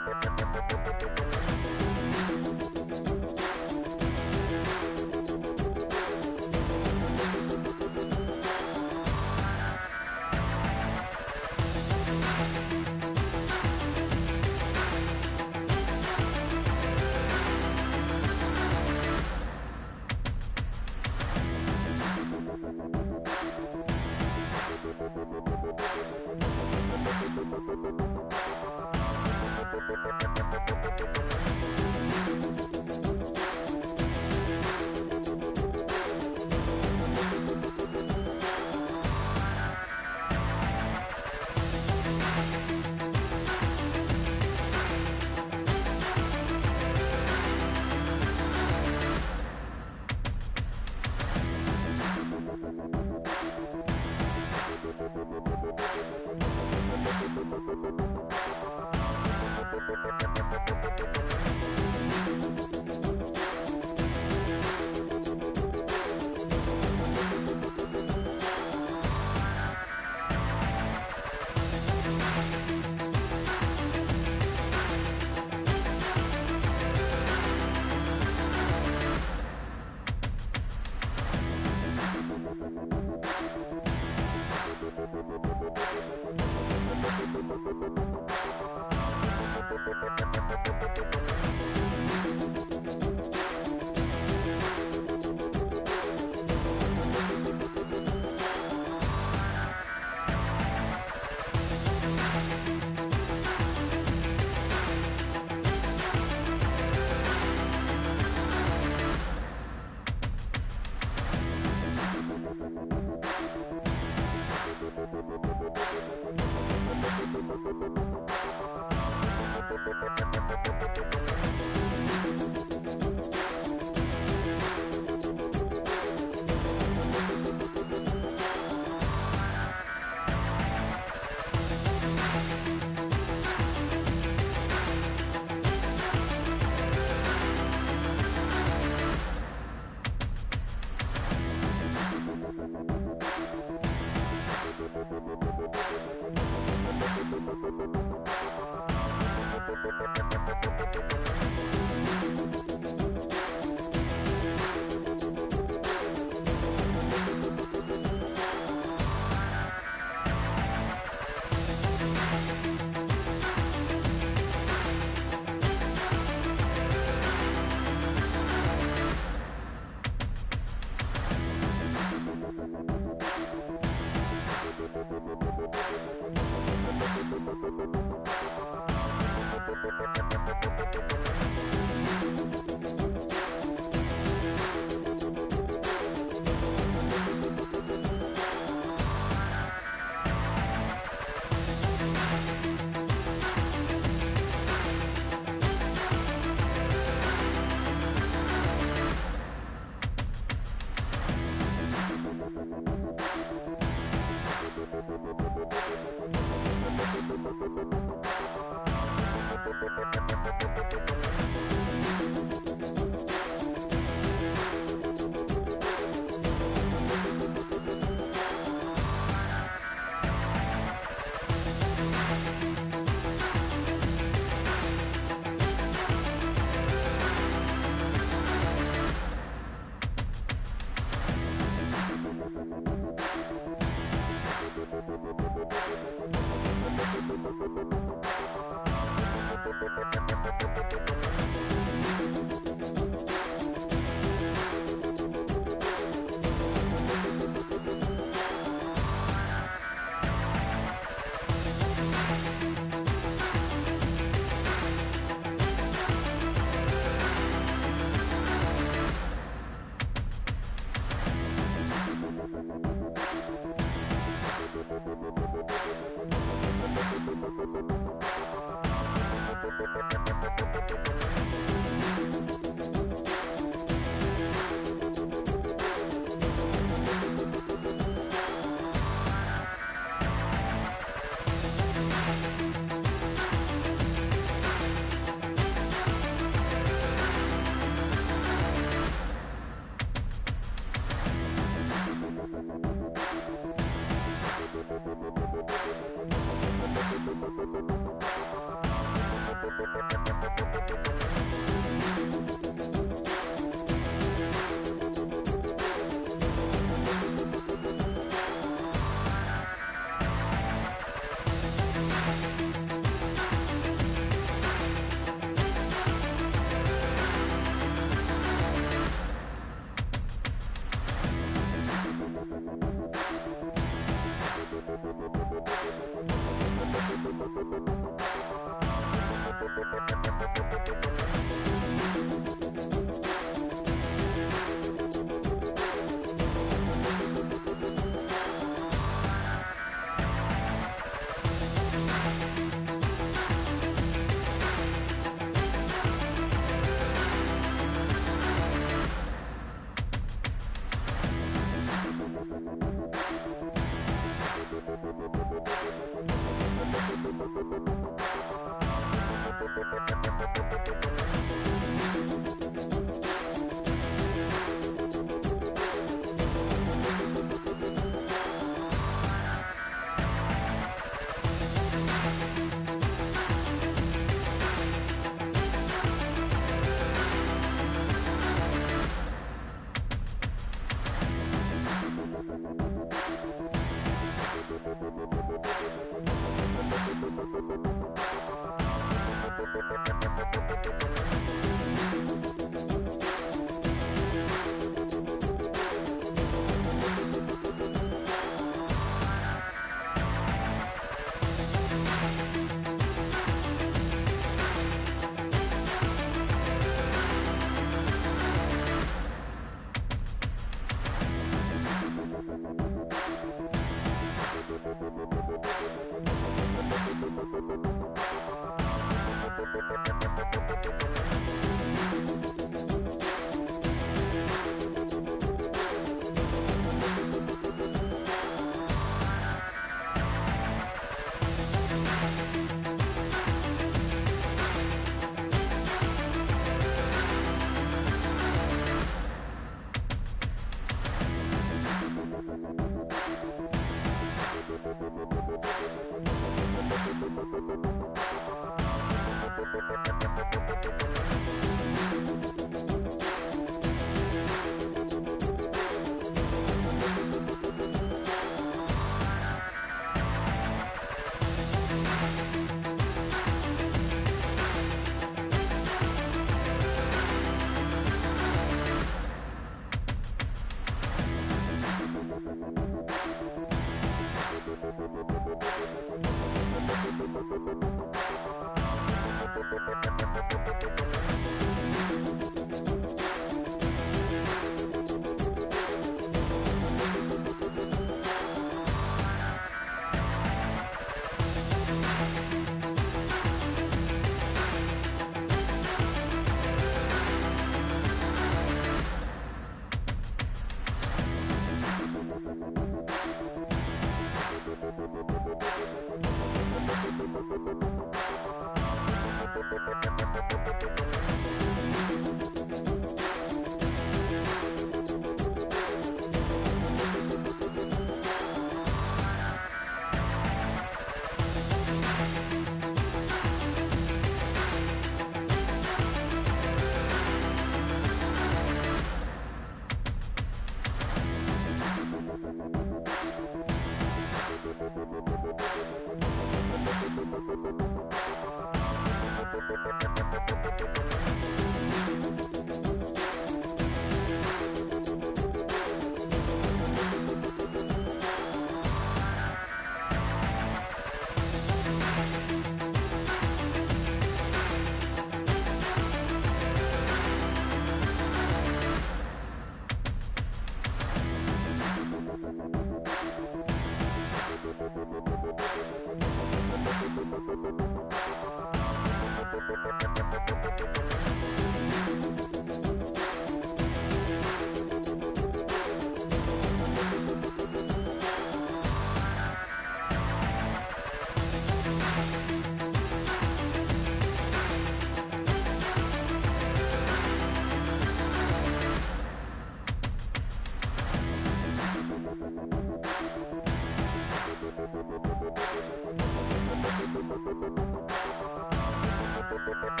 Thank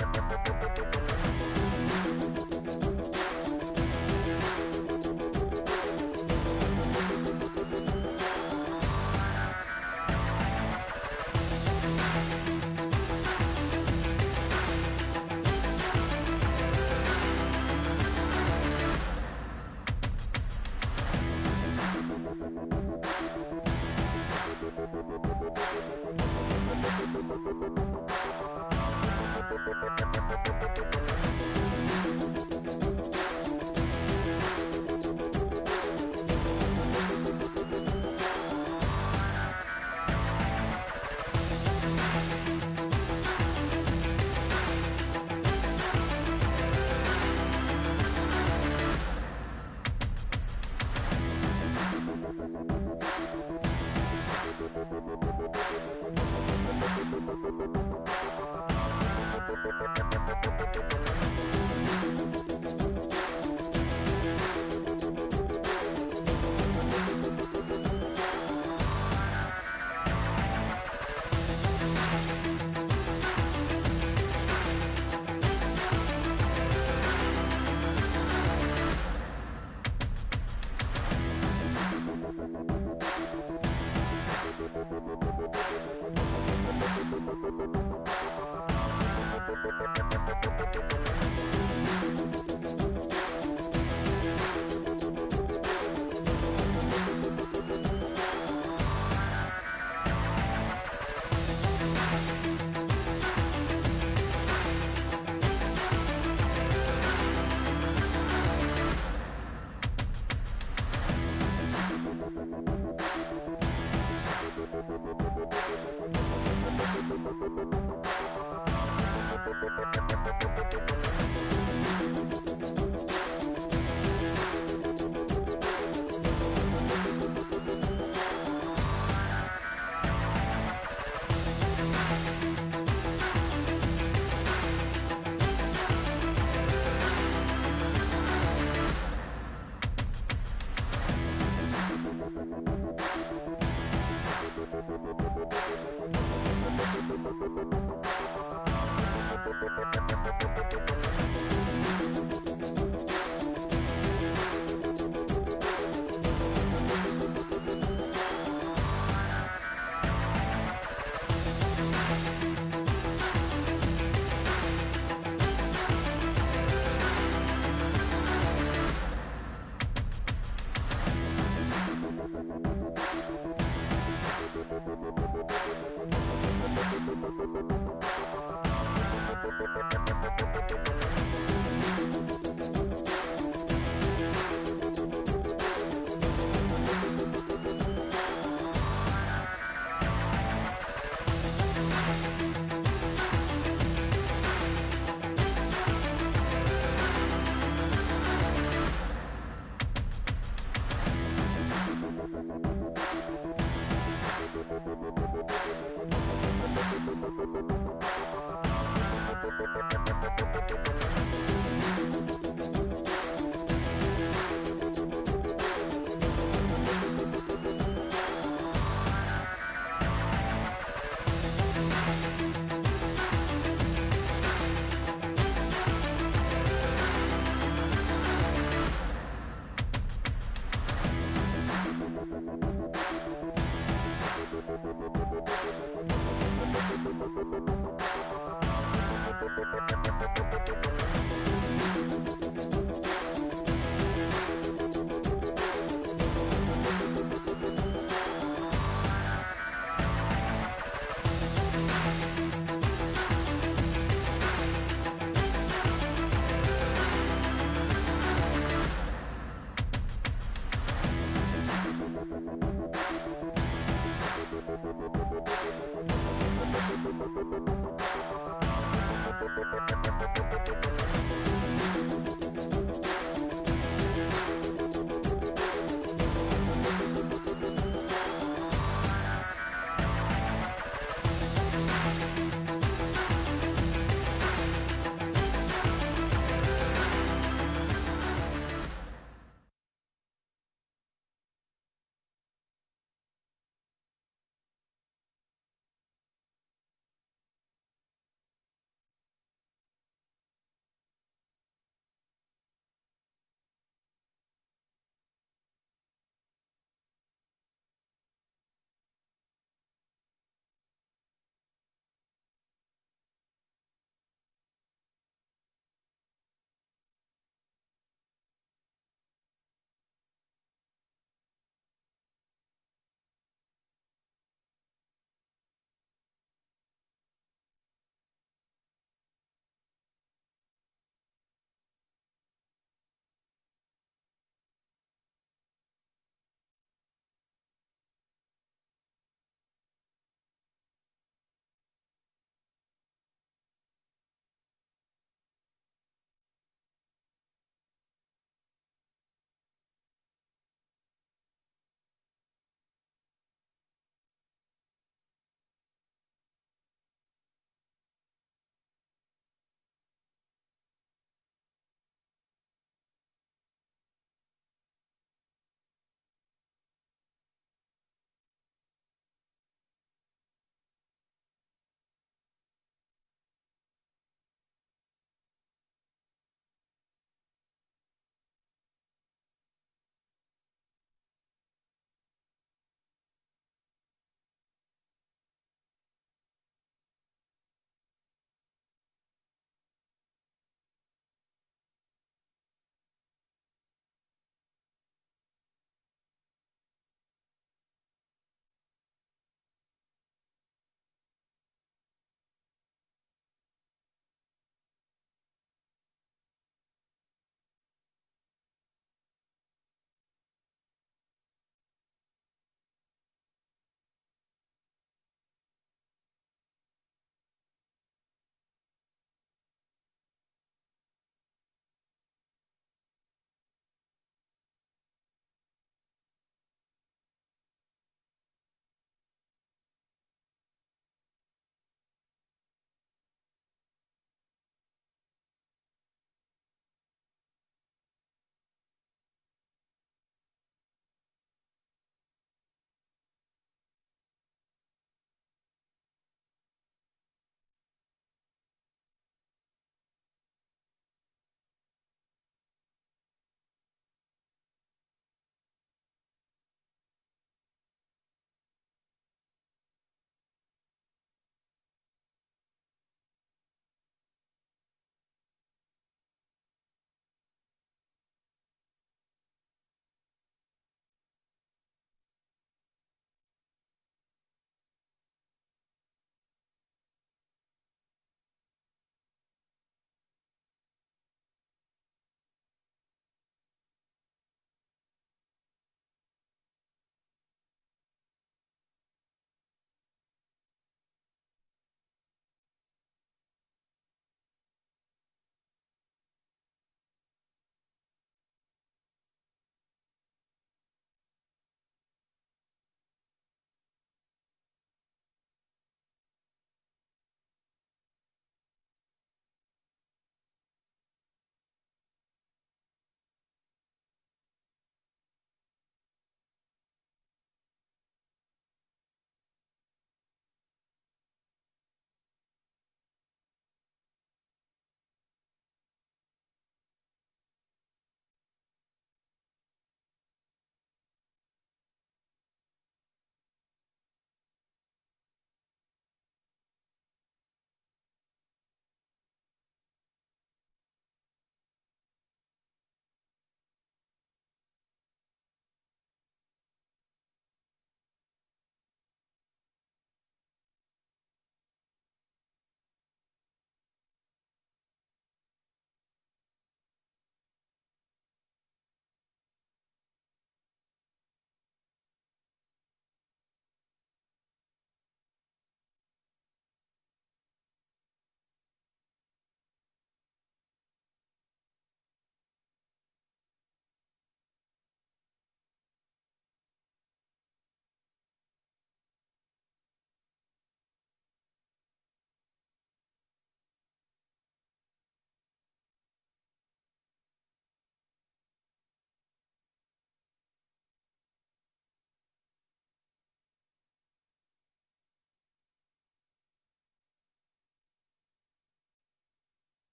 you.